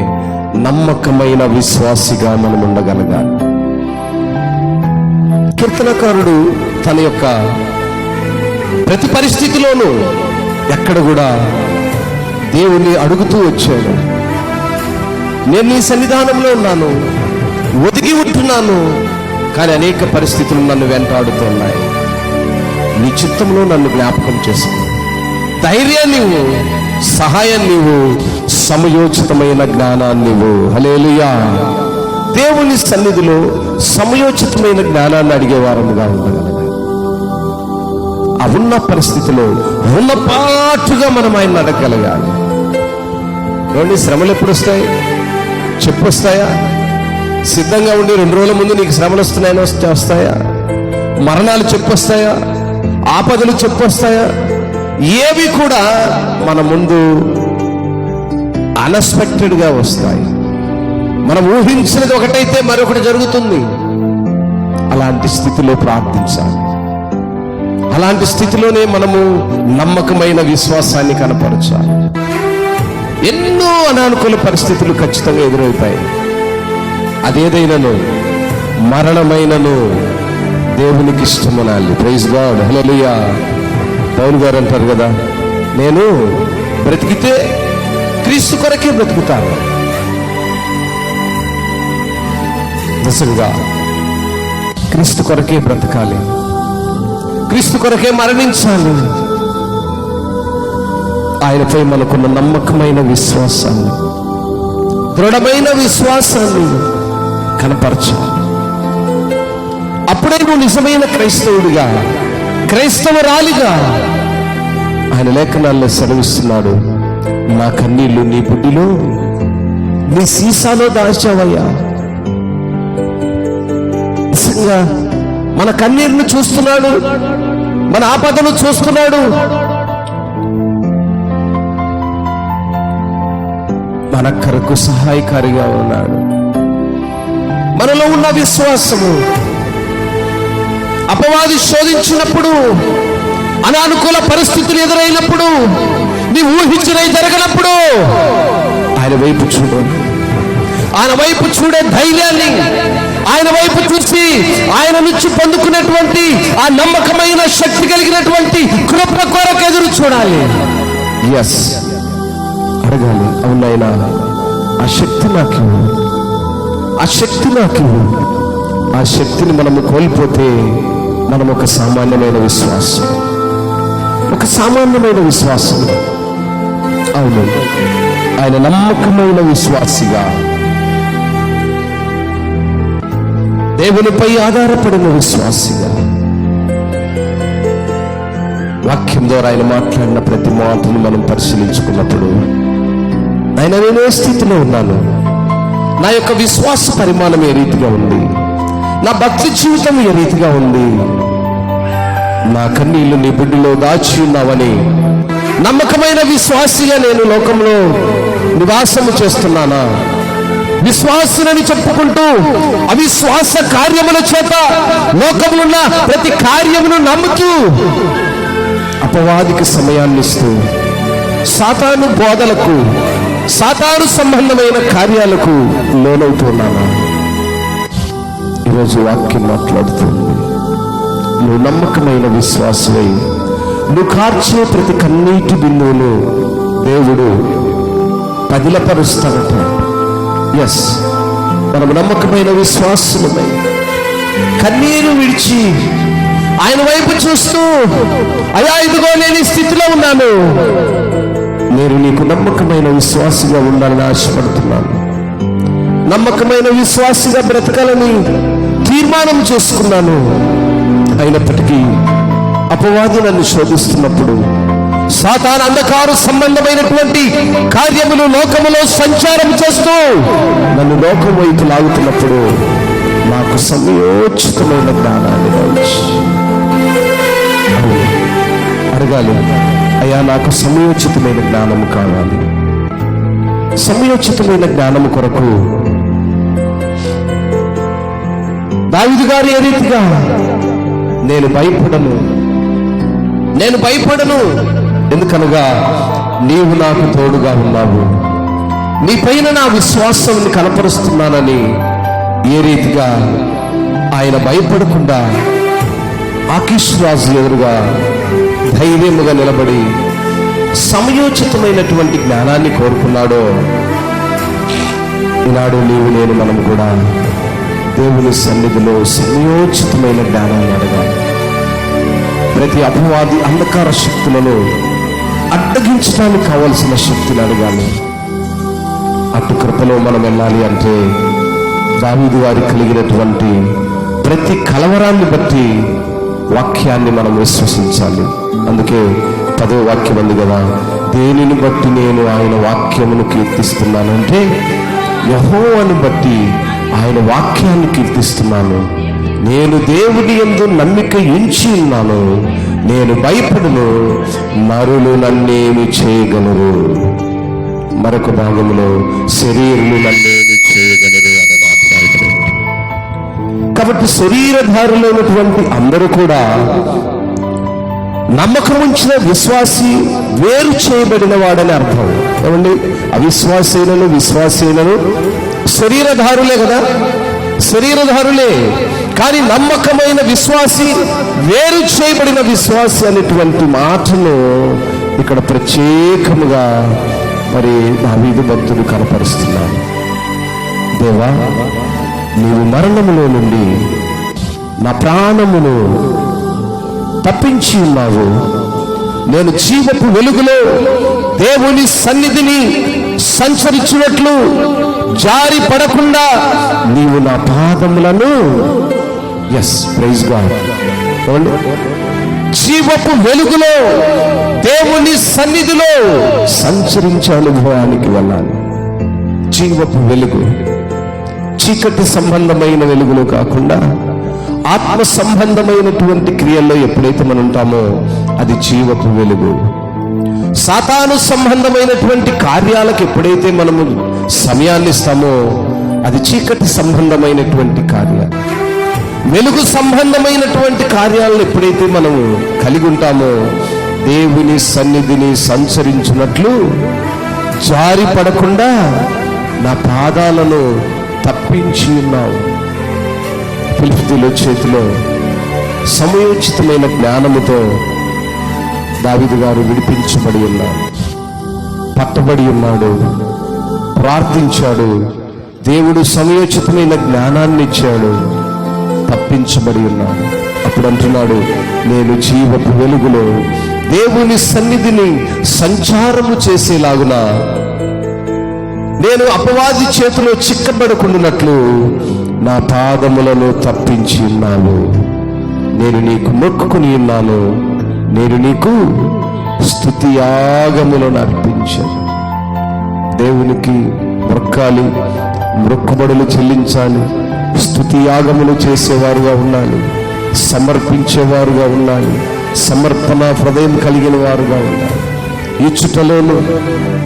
నమ్మకమైన విశ్వాసిగా మనం ఉండగలగాలి. కీర్తనకారుడు తన యొక్క ప్రతి పరిస్థితిలోనూ ఎక్కడ కూడా దేవుణ్ణి అడుగుతూ వచ్చాడు. నేను నీ సన్నిధానంలో ఉన్నాను, ఒదిగి ఉంటున్నాను, కానీ అనేక పరిస్థితులు నన్ను వెంటాడుతున్నాయి. నీ చిత్తంలో నన్ను జ్ఞాపకం చేసుకో, ధైర్యాన్ని ఇవ్వు, సహాయాన్ని ఇవ్వు, సమయోచితమైన జ్ఞానాన్ని ఇవ్వు. హల్లెలూయా. దేవుని సన్నిధిలో సమయోచితమైన జ్ఞానాన్ని అడిగేవారముగా ఉండగలగాలి. ఆ ఉన్న పరిస్థితిలో ఉన్న పాటుగా మనం ఆయన అడగగలగాలి. ఏమండి, శ్రమలు ఎప్పుడు వస్తాయి? చెప్పొస్తాయా? సిద్ధంగా ఉండి 2 రోజుల ముందు నీకు శ్రమలు వస్తున్నాయని వస్తాయా? మరణాలు చెప్పొస్తాయా? ఆపదలు చెప్పొస్తాయా? ఏవి కూడా మన ముందు అన్ఎక్స్పెక్టెడ్గా వస్తాయి. మనం ఊహించినది ఒకటైతే మరొకటి జరుగుతుంది. అలాంటి స్థితిలో ప్రార్థించాలి. అలాంటి స్థితిలోనే మనము నమ్మకమైన విశ్వాసాన్ని కనపరచాలి. ఎన్నో అనానుకూల పరిస్థితులు ఖచ్చితంగా ఎదురవుతాయి. అదేదైనను, మరణమైనను దేవునికి ఇష్టమనాలి. Praise God. హల్లెలూయా. పౌలు గారు అంటారు కదా, నేను బ్రతికితే క్రీస్తు కొరకే బ్రతుకుతాను. నిజంగా క్రీస్తు కొరకే బ్రతకాలి, క్రీస్తు కొరకే మరణించాలి. ఆయనపై మనకున్న నమ్మకమైన విశ్వాసాన్ని, దృఢమైన విశ్వాసాన్ని కనపరచాలి. అప్పుడే నువ్వు నిజమైన క్రైస్తవుడిగా, క్రైస్తవురాలిగా ఆయన లేఖనాల్లో సెలవిస్తున్నాడు. నా కన్నీళ్లు నీ బుడ్డిలో, నీ సీసాలో దాచావయ్యా. నిజంగా మన కన్నీరును చూస్తున్నాడు, మన ఆపదను చూస్తున్నాడు. మన కొరకు సహాయకారిగా ఉన్నాడు. మనలో ఉన్న విశ్వాసము అపవాది శోధించినప్పుడు, అనానుకూల పరిస్థితులు ఎదురైనప్పుడు, నీ ఊహించినవి జరగనప్పుడు ఆయన వైపు చూడు. ఆయన వైపు చూడే ధైర్యాన్ని, ఆయన వైపు చూసి ఆయన నుంచి పొందుకున్నటువంటి ఆ నమ్మకమైన శక్తి కలిగినటువంటి కృప కొరకు ఎదురు చూడాలి. ఎస్, అడగాలి. అవునైనా ఆ శక్తి నాకు, ఆ శక్తి నాకు. ఆ శక్తిని మనము కోల్పోతే మనం ఒక సామాన్యమైన విశ్వాసం, ఒక సామాన్యమైన విశ్వాసం. అవును, ఆయన నమ్మకమైన విశ్వాసిగా, దేవునిపై ఆధారపడిన విశ్వాసిగా, వాక్యం ద్వారా ఆయన మాట్లాడిన ప్రతి మాటను మనం పరిశీలించుకున్నప్పుడు, ఆయన నేను ఏ స్థితిలో ఉన్నాను, నా యొక్క విశ్వాస పరిమాణం ఏ రీతిగా ఉంది, నా భక్తి జీవితం ఏ రీతిగా ఉంది, నా కన్నీళ్లు నీ బిడ్డలో దాచి ఉన్నావని నమ్మకమైన విశ్వాసిగా నేను లోకంలో నివాసము చేస్తున్నానా? విశ్వాసులని చెప్పుకుంటూ అవిశ్వాస కార్యముల చేత లోకములో ఉన్న ప్రతి కార్యమును నమ్ముతూ అపవాదికి సమయాన్ని ఇస్తూ సాతాను బోధలకు, సాతాను సంబంధమైన కార్యాలకు లోనవుతున్నానా? ఈరోజు వాక్యం మాట్లాడుతుంది, నువ్వు నమ్మకమైన విశ్వాసమై నువ్వు కార్చే ప్రతి కన్నీటి బిందువును దేవుడు పదిలపరుస్తాడట. ఎస్, మనం నమ్మకమైన విశ్వాసమై కన్నీరు విడిచి ఆయన వైపు చూస్తూ, అయ్యా ఇదిగో నేను ఈ స్థితిలో ఉన్నాను, నేను నీకు నమ్మకమైన విశ్వాసిగా ఉండాలని ఆశపడుతున్నాను, నమ్మకమైన విశ్వాసిగా బ్రతకాలని తీర్మానం చేసుకున్నాను. అయినప్పటికీ అపవాది నన్ను శోధిస్తున్నప్పుడు, సాతాను అంధకార సంబంధమైనటువంటి కార్యములు లోకములో సంచారం చేస్తూ నన్ను లోకం వైపు లాగుతున్నప్పుడు నాకు సమయోచితమైన జ్ఞానాన్ని అడగాలి. అయ్యా, నాకు సమయోచితమైన జ్ఞానము కావాలి. సమయోచితమైన జ్ఞానము కొరకు దావీదు గారు ఏ రీతిగా, నేను భయపడను, ఎందుకనగా నీవు నాకు తోడుగా ఉన్నావు, నీ పైన నా విశ్వాసం కనపరుస్తున్నానని ఏ రీతిగా ఆయన భయపడకుండా ఆకీష్ రాజు ఎదురుగా ధైర్యముగా నిలబడి సమయోచితమైనటువంటి జ్ఞానాన్ని కోరుకున్నాడో, ఈనాడు నీవు నేను మనం కూడా దేవుని సన్నిధిలో సమయోచితమైన జ్ఞానాన్ని అడగాలి. ప్రతి అపవాది అంధకార శక్తులను అడ్డగించడానికి కావలసిన శక్తిని అడగాలి. అటు కృపలో మనం వెళ్ళాలి అంటే దావీదు వారికి కలిగినటువంటి ప్రతి కలవరాన్ని బట్టి వాక్యాన్ని మనం విశ్వసించాలి. అందుకే 10వ వాక్యం ఉంది కదా, దేనిని బట్టి నేను ఆయన వాక్యమును కీర్తిస్తున్నానంటే యెహోవాను బట్టి ఆయన వాక్యాన్ని కీర్తిస్తున్నాను. నేను దేవుని యందు నమ్మిక ఉంచి ఉన్నాను, నేను భయపడను, నరులు నన్నేమి చేయగలరు. మరొక భాగంలో శరీరులు నన్నేమి చేయగలరు అని మాట్లాడుతుంది. కాబట్టి శరీరధారులు ఉన్నటువంటి అందరూ కూడా నమ్మకం ఉంచిన విశ్వాసి వేరు చేయబడిన వాడని అర్థం. ఏమండి, అవిశ్వాసైనను విశ్వాసైనను శరీరధారులే కదా, శరీరధారులే. కానీ నమ్మకమైన విశ్వాసి, వేరు చేయబడిన విశ్వాసి అనేటువంటి మాటను ఇక్కడ ప్రత్యేకముగా మరి దావీదు భక్తుడు కనపరుస్తున్నాడు. దేవా, నీవు మరణములో నుండి నా ప్రాణమును తప్పించి ఉన్నావు, నేను జీవపు వెలుగులో దేవుని సన్నిధిని సంచరించినట్లు జారి పడకుండా నీవు నా పాదములను, ఎస్ ప్రైజ్ గాడ్, జీవపు వెలుగులో దేవుని సన్నిధిలో సంచరించే అనుభవానికి వెళ్ళాలి. జీవపు వెలుగు, చీకటి సంబంధమైన వెలుగులో కాకుండా ఆత్మ సంబంధమైనటువంటి క్రియల్లో ఎప్పుడైతే మనం ఉంటామో అది జీవపు వెలుగు. సాతాను సంబంధమైనటువంటి కార్యాలకు ఎప్పుడైతే మనము సమయాన్ని ఇస్తామో అది చీకటి సంబంధమైనటువంటి కార్యాలు, వెలుగు సంబంధమైనటువంటి కార్యాలను ఎప్పుడైతే మనము కలిగి ఉంటామో దేవుని సన్నిధిని సంచరించినట్లు జారి పడకుండా నా పాదాలను తప్పించి ఉన్నావు. ఫిలిష్తీయుల చేతిలో సమయోచితమైన జ్ఞానముతో దావీదు గారు విడిపించబడి ఉన్నాడు, పట్టబడి ఉన్నాడు, ప్రార్థించాడు. దేవుడు సమయోచితమైన జ్ఞానాన్ని ఇచ్చాడు, తప్పించబడి ఉన్నాడు. అప్పుడు అంటున్నాడు, నేను జీవపు వెలుగులో దేవుని సన్నిధిని సంచారము చేసేలాగున నేను అపవాది చేతిలో చిక్కబడకుండానట్లు నా పాదములను తప్పించి ఉన్నావు. నేను నీకు మొక్కుకుని ఉన్నాను, నేను నీకు స్తుతి యాగములను అర్పించాను. దేవునికి మొక్కాలి, మొక్కుబడులు చెల్లించాలి, స్తుతి యాగములు చేసేవారుగా ఉండాలి, సమర్పించేవారుగా ఉండాలి, సమర్పణ హృదయం కలిగిన వారుగా ఉండాలి. ఇచ్చుటలోను,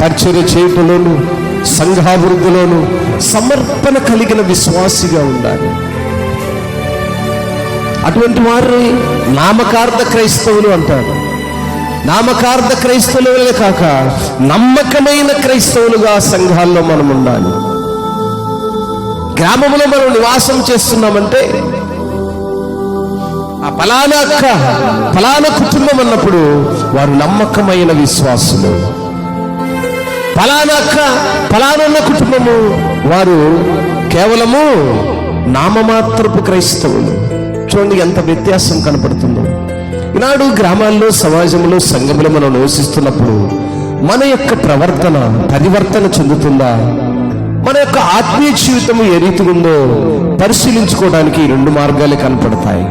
పరిచర్య చేయుటలోను, సంఘాభివృద్ధిలోను సమర్పణ కలిగిన విశ్వాసిగా ఉండాలి. అటువంటి వారిని నామకార్థ క్రైస్తవులు అంటారు. నామకార్థ క్రైస్తవులే కాక నమ్మకమైన క్రైస్తవులుగా సంఘాల్లో మనం ఉండాలి. గ్రామంలో మనం నివాసం చేస్తున్నామంటే ఆ ఫలానా అక్క, ఫలానా కుటుంబం అన్నప్పుడు వారు నమ్మకమైన విశ్వాసులు. ఫలానా అక్క, ఫలానా కుటుంబము వారు కేవలము నామమాత్రపు క్రైస్తవులు. చూడండి ఎంత వ్యత్యాసం కనపడుతుందో. ఈనాడు గ్రామాల్లో, సమాజంలో, సంఘంలో మనం నివసిస్తున్నప్పుడు మన యొక్క ప్రవర్తన పరివర్తన చెందుతుందా? మన యొక్క ఆత్మీయ జీవితం ఏ రీతిగా ఉందో పరిశీలించుకోవడానికి ఈ రెండు మార్గాలే కనపడతాయి.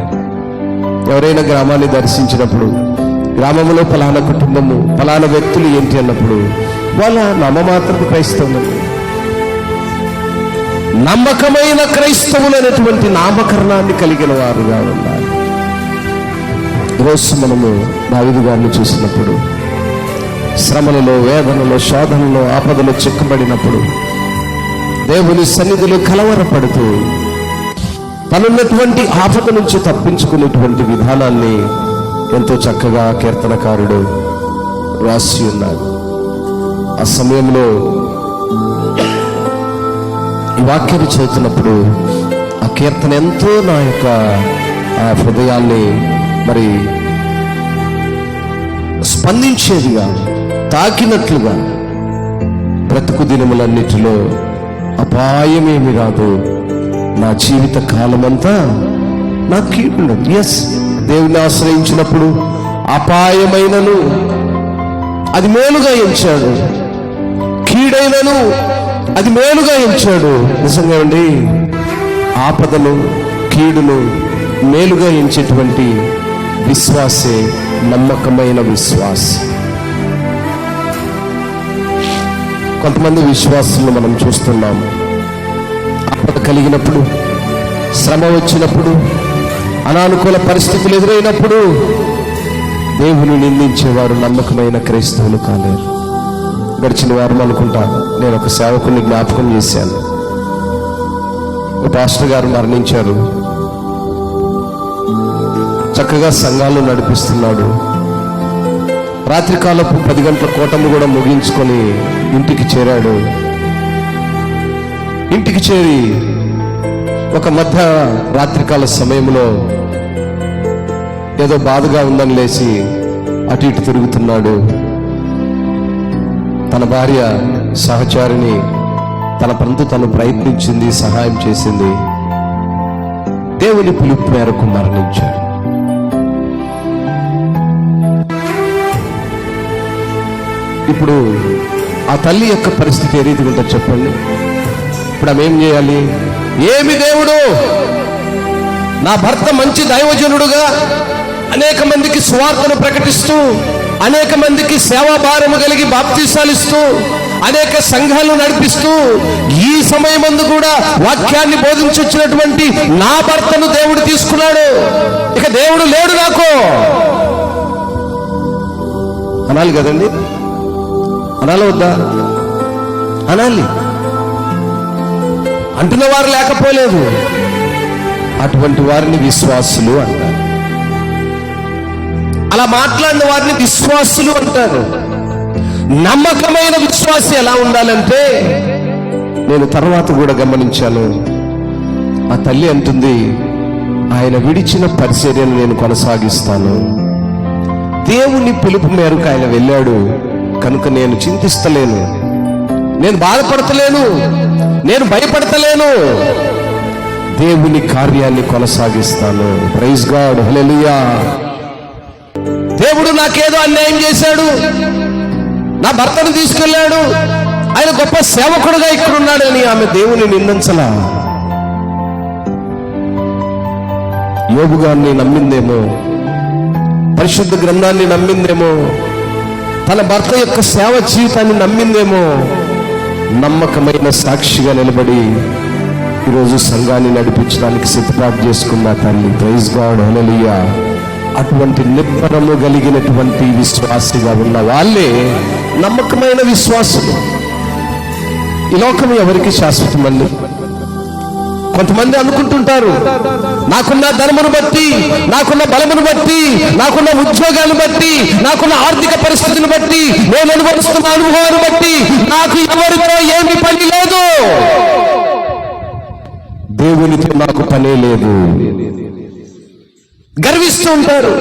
ఎవరైనా గ్రామాన్ని దర్శించినప్పుడు గ్రామంలో ఫలానా కుటుంబము, ఫలానా వ్యక్తులు ఏంటి అన్నప్పుడు వాళ్ళ నామమాత్రపు క్రైస్తవులు, నమ్మకమైన క్రైస్తవులు అనేటువంటి నామకరణాన్ని కలిగిన వారుగా ఉండాలి. ఈరోజు మనము దావీదు గారిని చూసినప్పుడు శ్రమలలో, వేదనలో, శోధనలో, ఆపదలో చిక్కబడినప్పుడు దేవుని సన్నిధిలో కలవరపడుతూ తనున్నటువంటి ఆపద నుంచి తప్పించుకునేటువంటి విధానాన్ని ఎంతో చక్కగా కీర్తనకారుడు రాసి ఉన్నాడు. ఆ సమయంలో ఈ వాక్యాన్ని చదువుతున్నప్పుడు ఆ కీర్తన ఎంతో నా యొక్క ఆ హృదయాన్ని మరి స్పందించేదిగా, తాకినట్లుగా, బ్రతుకు దినములన్నిటిలో అపాయమేమి రాదు, నా జీవిత కాలమంతా నా కీడుండదు. ఎస్, దేవుని ఆశ్రయించినప్పుడు అపాయమైనను అది మేలుగా ఎంచాడు, కీడైనను అది మేలుగా ఎంచాడు. నిజంగా అండి, ఆపదను, కీడును మేలుగా ఎంచేటువంటి విశ్వాసే నమ్మకమైన విశ్వాసం. కొంతమంది విశ్వాసులను మనం చూస్తున్నాము, ఆపద కలిగినప్పుడు, శ్రమ వచ్చినప్పుడు, అనానుకూల పరిస్థితులు ఎదురైనప్పుడు దేవుని నిందించేవారు నమ్మకమైన క్రైస్తవులు కాలేరు. గడిచిన వారం అనుకుంటా నేను ఒక సేవకుని జ్ఞాపకం చేశాను. ఒక పాస్టర్ గారు మరణించారు. చక్కగా సంఘాలు నడిపిస్తున్నాడు. రాత్రికాలపు 10 గంటల కోటము కూడా ముగించుకొని ఇంటికి చేరాడు. ఇంటికి చేరి ఒక మధ్య రాత్రికాల సమయంలో ఏదో బాధగా ఉందని లేచి అటు ఇటు తిరుగుతున్నాడు. తన భార్య సహచారిని తన పనుతో తను ప్రయత్నించింది, సహాయం చేసింది. దేవుని పిలుపు మేరకు మరణించాడు. ఇప్పుడు ఆ తల్లి యొక్క పరిస్థితి ఏ రీతిగా ఉంటుందో చెప్పండి. ఇప్పుడు ఆమె ఏం చేయాలి? ఏమి దేవుడు, నా భర్త మంచి దైవజనుడుగా అనేక మందికి సువార్తను ప్రకటిస్తూ, అనేక మందికి సేవాభారము కలిగి బాప్తీసాలు ఇస్తూ, అనేక సంఘాలను నడిపిస్తూ, ఈ సమయమందు కూడా వాక్యాన్ని బోధించొచ్చినటువంటి నా భర్తను దేవుడు తీసుకున్నాడు. ఇక దేవుడు లేడు నాకు అనాలి కదండి? అనాలి వద్దా? అనాలి. అంటున్న వారు లేకపోలేదు. అటువంటి వారిని విశ్వాసులు అంటారు. అలా మాట్లాడిన వారిని విశ్వాసులు అంటారు. నమ్మకమైన విశ్వాసి ఎలా ఉండాలంటే, నేను తర్వాత కూడా గమనించాను, ఆ తల్లి అంటుంది, ఆయన విడిచిన పరిచర్యను నేను కొనసాగిస్తాను. దేవుని పిలుపు మేరకు ఆయన వెళ్ళాడు కనుక నేను చింతిస్తలేను, నేను బాధపడతలేను, నేను భయపడతలేను, దేవుని కార్యాన్ని కొనసాగిస్తాను. ప్రైజ్ గాడ్, హల్లెలూయా. దేవుడు నాకేదో అన్యాయం చేశాడు, నా భర్తను తీసుకెళ్ళాడు, ఆయన గొప్ప సేవకుడుగా ఇక్కడ ఉన్నాడని ఆమె దేవుని నిందించలా. యోబు గారిని నమ్మిందేమో, పరిశుద్ధ గ్రంథాన్ని నమ్మిందేమో, తన భర్త యొక్క సేవ జీవితాన్ని నమ్మిందేమో. నమ్మకమైన సాక్షిగా నిలబడి ఈరోజు సంఘాన్ని నడిపించడానికి సిద్ధపాటు చేసుకున్న తల్లి. ప్రైజ్ గాడ్, హల్లెలూయా. అటువంటి నిబ్బరము కలిగినటువంటి విశ్వాసిగా ఉన్న వాళ్ళే నమ్మకమైన విశ్వాసులు. ఈ లోకం ఎవరికి శాశ్వతమండి? కొంతమంది అనుకుంటుంటారు, నాకున్న ధనమును బట్టి, నాకున్న బలమును బట్టి, నాకున్న ఉద్యోగాన్ని బట్టి, నాకున్న ఆర్థిక పరిస్థితిని బట్టి, నేను అనుభవిస్తున్న అనుభవాన్ని బట్టి నాకు ఎవరితో ఏమి పని లేదు, దేవునితో నాకు పనే లేదు గర్విస్తూ ఉంటారు.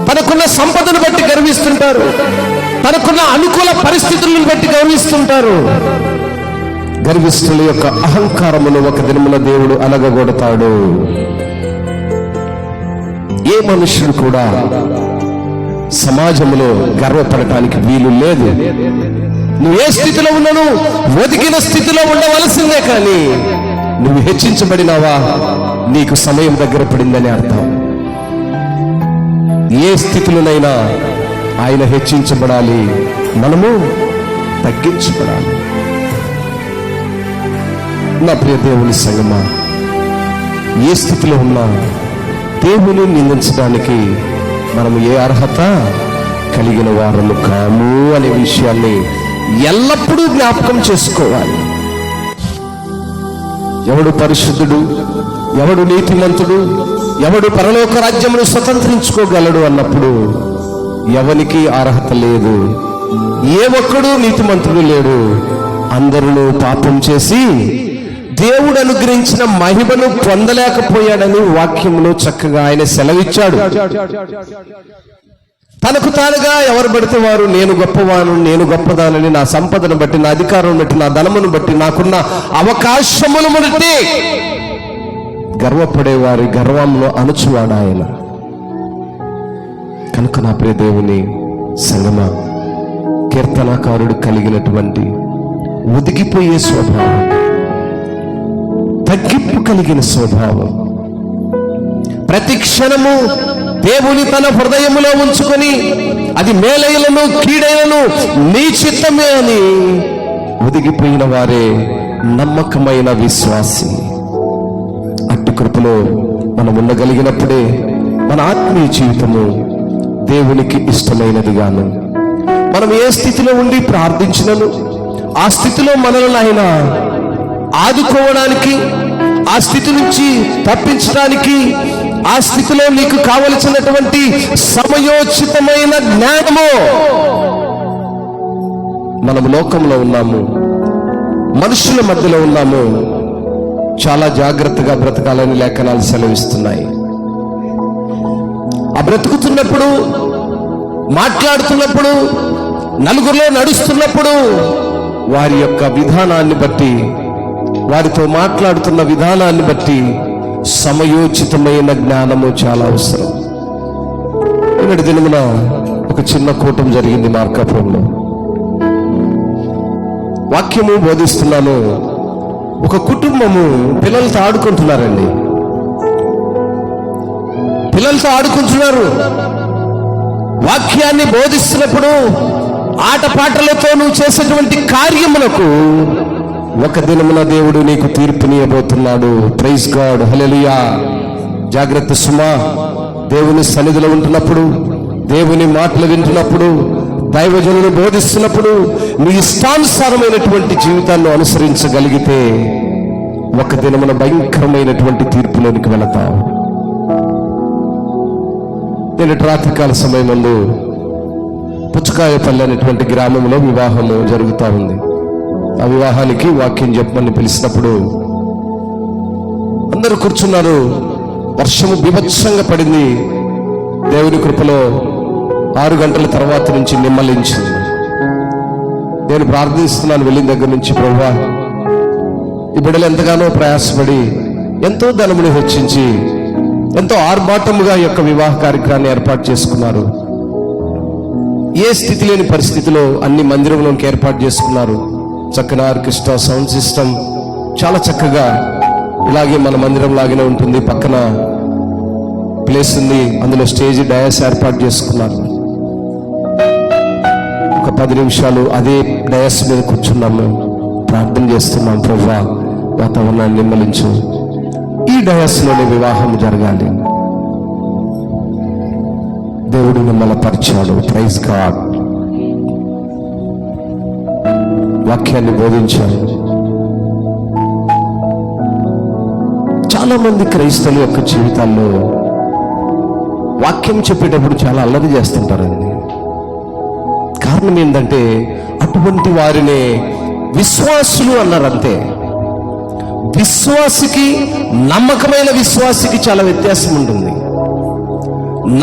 తనకున్న సంపదను బట్టి గర్విస్తుంటారు, తనకున్న అనుకూల పరిస్థితులను బట్టి గర్విస్తుంటారు. గర్విష్ఠుల యొక్క అహంకారమును ఒక దినమున దేవుడు అనగగొడతాడు. ఏ మనుష్యుడు కూడా సమాజంలో గర్వపడటానికి వీలు లేదు. నువ్వు ఏ స్థితిలో ఉన్నాను, ఒదిగిన స్థితిలో ఉండవలసిందే. కానీ నువ్వు హెచ్చించబడినావా, నీకు సమయం దగ్గర పడిందని అర్థం. ఏ స్థితిలోనైనా ఆయన హెచ్చించబడాలి, మనము తగ్గించబడాలి. నా ప్రియ దేవుని సంగమా, ఏ స్థితిలో ఉన్నా దేవుని నిందించడానికి మనము ఏ అర్హత కలిగిన వారము కాము అనే విషయాన్ని ఎల్లప్పుడూ జ్ఞాపకం చేసుకోవాలి. ఎవడు పరిశుద్ధుడు, ఎవడు నీతిమంతుడు, ఎవడు పరలోక రాజ్యమును స్వతంత్రించుకోగలడు అన్నప్పుడు ఎవనికి అర్హత లేదు. ఏ ఒక్కడు నీతిమంతుడు లేడు. అందరూ పాపం చేసి దేవుడు అనుగ్రహించిన మహిమను పొందలేకపోయాడని వాక్యంలో చక్కగా ఆయన సెలవిచ్చాడు. తనకు తానుగా ఎవరు పడితే వారు నేను గొప్పవాను, నేను గొప్పదానని, నా సంపదను బట్టి, నా అధికారం బట్టి, నా ధనమును బట్టి, నాకున్న అవకాశమును బట్టి గర్వపడే వారి గర్వంలో అణుచువాడు ఆయన. కనుక నా ప్రియ దేవుని సంగమా, కీర్తనాకారుడు కలిగినటువంటి ఒదిగిపోయే స్వభావం, తగ్గింపు కలిగిన స్వభావం, ప్రతి క్షణము దేవుని తన హృదయములో ఉంచుకొని అది మేలైలను కీడైలను నీ చిత్తమే అని ఒదిగిపోయిన వారే నమ్మకమైన విశ్వాసి. అట్టి కృపలో మనం ఉండగలిగినప్పుడే మన ఆత్మీయ జీవితము దేవునికి ఇష్టమైనదిగాను, మనం ఏ స్థితిలో ఉండి ప్రార్థించినను ఆ స్థితిలో మనల్ని ఆయన ఆదుకోవడానికి, ఆ స్థితి నుంచి తప్పించడానికి, ఆ స్థితిలో నీకు కావలసినటువంటి సమయోచితమైన జ్ఞానము. మనము లోకంలో ఉన్నాము, మనుషుల మధ్యలో ఉన్నాము, చాలా జాగ్రత్తగా బ్రతకాలని లేఖనాలు సెలవిస్తున్నాయి. ఆ బ్రతుకుతున్నప్పుడు, మాట్లాడుతున్నప్పుడు, నలుగురిలో నడుస్తున్నప్పుడు వారి యొక్క విధానాన్ని బట్టి, వారితో మాట్లాడుతున్న విధానాన్ని బట్టి సమయోచితమైన జ్ఞానము చాలా అవసరం. నిన్నటి దినమున ఒక చిన్న కూటం జరిగింది మార్కాపురంలో. వాక్యము బోధిస్తున్నాను. ఒక కుటుంబము పిల్లలతో ఆడుకుంటున్నారండి. పిల్లలతో ఆడుకుంటున్నారు. వాక్యాన్ని బోధిస్తున్నప్పుడు ఆటపాటలతో నువ్వు చేసేటువంటి కార్యములకు ఒక దినమున దేవుడు నీకు తీర్పునియబోతున్నాడు. ప్రైజ్ గాడ్, హల్లెలూయా. జాగ్రత్త సుమా. దేవుని సన్నిధిలో ఉంటున్నప్పుడు, దేవుని మాటలు వింటున్నప్పుడు, దైవజనులు బోధిస్తున్నప్పుడు నీ ఇష్టానుసారమైనటువంటి జీవితాన్ని అనుసరించగలిగితే ఒక దినమున భయంకరమైనటువంటి తీర్పులోనికి వెళతావు. నేను రాత్రికాల సమయంలో పుచ్చకాయపల్లి అనేటువంటి గ్రామంలో వివాహము జరుగుతూ ఉంది. ఆ వివాహానికి వాక్యం చెప్పమని పిలిచినప్పుడు అందరూ కూర్చున్నారు. వర్షము బీభత్సంగా పడింది. దేవుని కృపలో 6 గంటల తర్వాత నుంచి నిమ్మలించింది. నేను ప్రార్థిస్తున్నాను వెళ్ళిన దగ్గర నుంచి, ప్రభువా, ఈ బిడ్డలు ఎంతగానో ప్రయాసపడి ఎంతో ధనముని హెచ్చించి ఎంతో ఆర్భాటముగా ఈ యొక్క వివాహ కార్యక్రమాన్ని ఏర్పాటు చేసుకున్నారు. ఏ స్థితి లేని పరిస్థితిలో అన్ని మందిరంలోకి ఏర్పాటు చేసుకున్నారు. చక్కని ఆర్కెస్ట్రా, సౌండ్ సిస్టమ్ చాలా చక్కగా, ఇలాగే మన మందిరం లాగానే ఉంటుంది. పక్కన ప్లేస్ ఉంది, అందులో స్టేజ్ డయాస్ ఏర్పాటు చేసుకున్నారు. ఒక 10 నిమిషాలు అదే డయాస్ మీద కూర్చున్నాము, ప్రార్థన చేస్తున్నాం. ప్రభువా, వాతావరణాన్ని నిమ్మలించు, ఈ డయాస్లోనే వివాహం జరగాలి. దేవుడు మిమ్మల్ని పరిచాడు. Praise God. వాక్యాన్ని బోధించాడు. చాలా మంది క్రైస్తవుల యొక్క జీవితాల్లో వాక్యం చెప్పేటప్పుడు చాలా అల్లరి చేస్తుంటారండి. కారణం ఏంటంటే అటువంటి వారినే విశ్వాసులు అన్నారంతే. విశ్వాసికి, నమ్మకమైన విశ్వాసికి చాలా వ్యత్యాసం ఉంటుంది.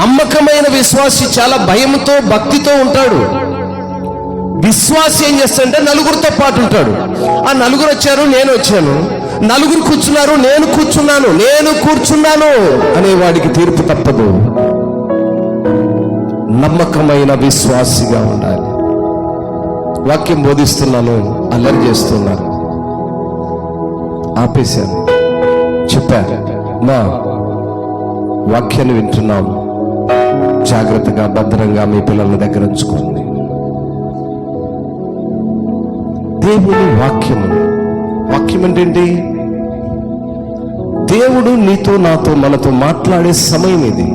నమ్మకమైన విశ్వాసి చాలా భయంతో, భక్తితో ఉంటాడు. విశ్వాసి ఏం చేస్తాడంటే నలుగురితో పాటు ఉంటాడు. ఆ నలుగురు వచ్చారు, నేను వచ్చాను, నలుగురు కూర్చున్నారు, నేను కూర్చున్నాను అనే వాడికి తీర్పు తప్పదు. నమ్మకమైన విశ్వాసిగా ఉండాలి. వాక్యం బోధిస్తున్నాను, అల్లరి చేస్తున్నారు, ఆపేశాను, చెప్పారు, మా వాక్యాన్ని వింటున్నాం, జాగ్రత్తగా భద్రంగా మీ పిల్లల దగ్గర ఉంచుకోండి. దేవుని వాక్యం అంటే ఏంటి? దేవుడు నీతో, నాతో, మనతో మాట్లాడే సమయం ఇది.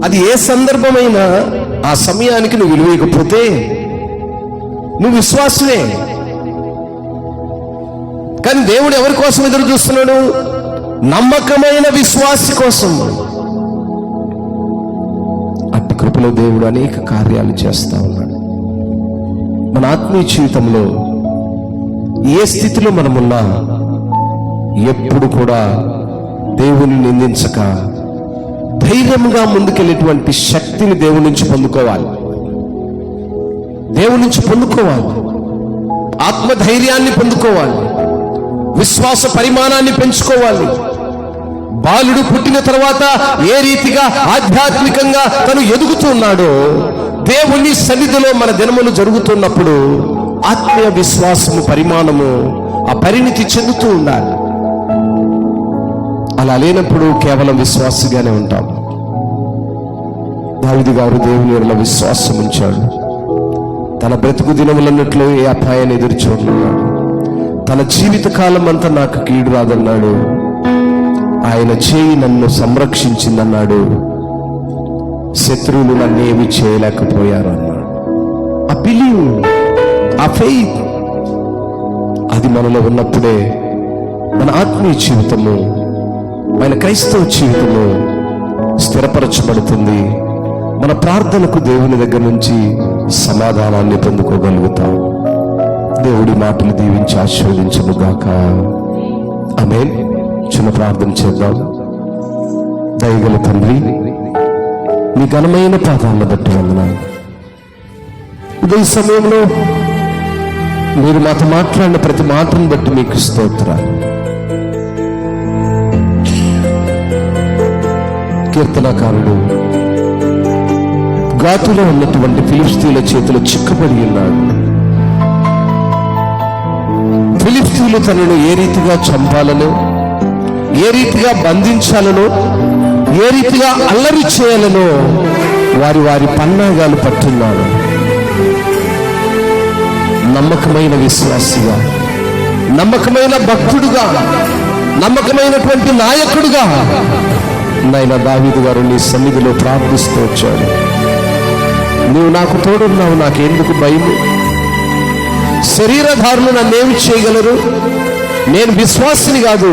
అది ఏ సందర్భమైనా ఆ సమయానికి నువ్వు విలువకపోతే నువ్వు విశ్వాసమే. కానీ దేవుడు ఎవరి కోసం ఎదురు చూస్తున్నాడు? నమ్మకమైన విశ్వాసి కోసం. అట్టి కృపలో దేవుడు అనేక కార్యాలు చేస్తా ఉన్నాడు. మన ఆత్మీయ జీవితంలో ఏ స్థితిలో మనమున్నా ఎప్పుడు కూడా దేవుని నిందించక ధైర్యంగా ముందుకెళ్ళేటువంటి శక్తిని దేవుడి నుంచి పొందుకోవాలి. దేవుడి నుంచి పొందుకోవాలి. ఆత్మధైర్యాన్ని పొందుకోవాలి. విశ్వాస పరిమాణాన్ని పెంచుకోవాలి. బాలుడు పుట్టిన తర్వాత ఏ రీతిగా ఆధ్యాత్మికంగా తను ఎదుగుతున్నాడో, దేవుని సన్నిధిలో మన దినములు జరుగుతున్నప్పుడు ఆత్మీయ విశ్వాసము పరిమాణము, ఆ పరిణితి చెందుతూ ఉండాలి. అలా లేనప్పుడు కేవలం విశ్వాసిగానే ఉంటాం. దావీదు గారు దేవుని ఎడల విశ్వాసం ఉంచాడు. తన బ్రతుకు దినములన్నట్లు ఏ అపాయాన్ని ఎదురు చూడన్నాడు. తన జీవిత కాలం అంతా నాకు కీడు రాదన్నాడు. ఆయన చేయి నన్ను సంరక్షించిందన్నాడు. శత్రువులు నన్నేమి చేయలేకపోయారు అన్నాడు. ఆ బిలీవ్, ఆ ఫెయిత్, అది మనలో ఉన్నప్పుడే మన ఆత్మీయ జీవితము, మన క్రైస్తవ జీవితము స్థిరపరచబడుతుంది. మన ప్రార్థనకు దేవుని దగ్గర నుంచి సమాధానాన్ని పొందుకోగలుగుతాం. దేవుడి మాటలు దీవించి ఆశీర్వదించును గాక. ఆమేన్. చిన్న ప్రార్థన చేద్దాం. దయగల తండ్రి, నీ ఘనమైన పాదాలను బట్టి వందనాలు. ఉదయ సమయంలో మీరు మాతో మాట్లాడిన ప్రతి మాటను బట్టి మీకు స్తోత్రాలు. కీర్తనకారుడు గాతులో ఉన్నటువంటి ఫిలిష్తీయుల చేతిలో చిక్కబడి ఉన్నాడు. ఫిలిష్తీయులు తనను ఏ రీతిగా చంపాలనో, ఏ రీతిగా బంధించాలనో, ఏ రీతిగా అల్లరి చేయాలనో వారి పన్నాగాలు పట్టున్నారు. నమ్మకమైన విశ్వాసిగా, నమ్మకమైన భక్తుడుగా, నమ్మకమైనటువంటి నాయకుడుగా నాయన దావీదు గారు నీ సన్నిధిలో ప్రార్థిస్తూ వచ్చాడు. నువ్వు నాకు తోడున్నావు, నాకెందుకు భయము? శరీరధారులు నన్నేమి చేయగలరు? నేను విశ్వాసిని కాదు,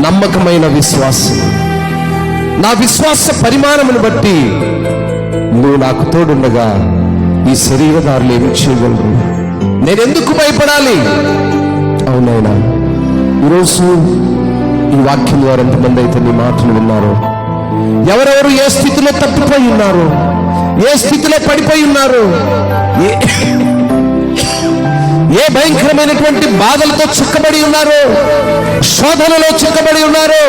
నమ్మకమైన విశ్వాసిని. నా విశ్వాస పరిమాణమును బట్టి నువ్వు నాకు తోడుండగా ఈ శరీరధారులు ఏమి చేయగలరు? నేనెందుకు భయపడాలి? అవునైనా ఈరోజు ఈ వాక్యం ద్వారా ఎంతమంది అయితే నీ మాటలు విన్నారో, ఎవరెవరు ఏ స్థితిలో తప్పిపోయి ఉన్నారో, ఏ స్థితిలో పడిపోయి ఉన్నారో, ఏ భయంకరమైనటువంటి బాధలతో చిక్కబడి ఉన్నారో, శోధనలో చిక్కబడి ఉన్నారో,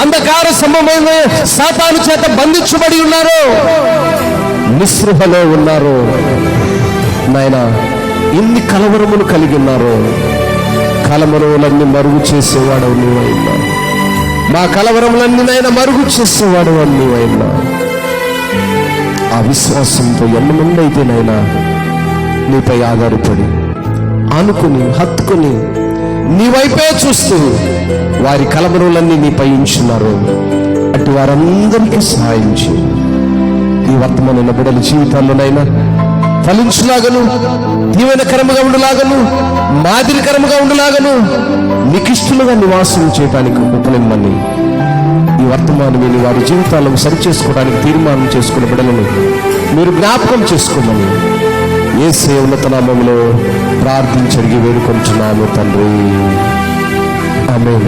అంధకార సంబంధమైన సాతాను చేత బంధించబడి ఉన్నారో, నిస్పృహలో ఉన్నారో, నాయనా ఇన్ని కలవరములు కలిగి ఉన్నారో, కలవరములన్నీ మరుగు చేసేవాడవు నువ్వైనా. మా కలవరములన్నీ నాయన మరుగు చేసేవాడు నువ్వైనా. ఆ విశ్వాసంతో ఎంతమంది అయితే నాయనా నీపై ఆధారపడి ఆనుకుని హత్తుకుని నీ వైపే చూస్తూ వారి కలవరములన్నీ నీపై ఉంచున్నారు, అటు వారందరికీ సహాయం చేయి. ఈ వర్తమాన బిడ్డల జీవితాల్లోనైనా ఫలించులాగను, దీవెనకరముగా ఉండులాగను, మాదిరికరముగా ఉండులాగను, నికిష్టులుగా నివాసం చేయడానికి ఉపనిమ్మని ఈ వర్తమానం విని వారి జీవితాలను సరిచేసుకోవడానికి తీర్మానం చేసుకున్న బిడ్డలను మీరు జ్ఞాపకం చేసుకోమని యేసు ఉన్నత నామములో ప్రార్థించి వేడుకుంటున్నాము తండ్రి. ఆమేన్.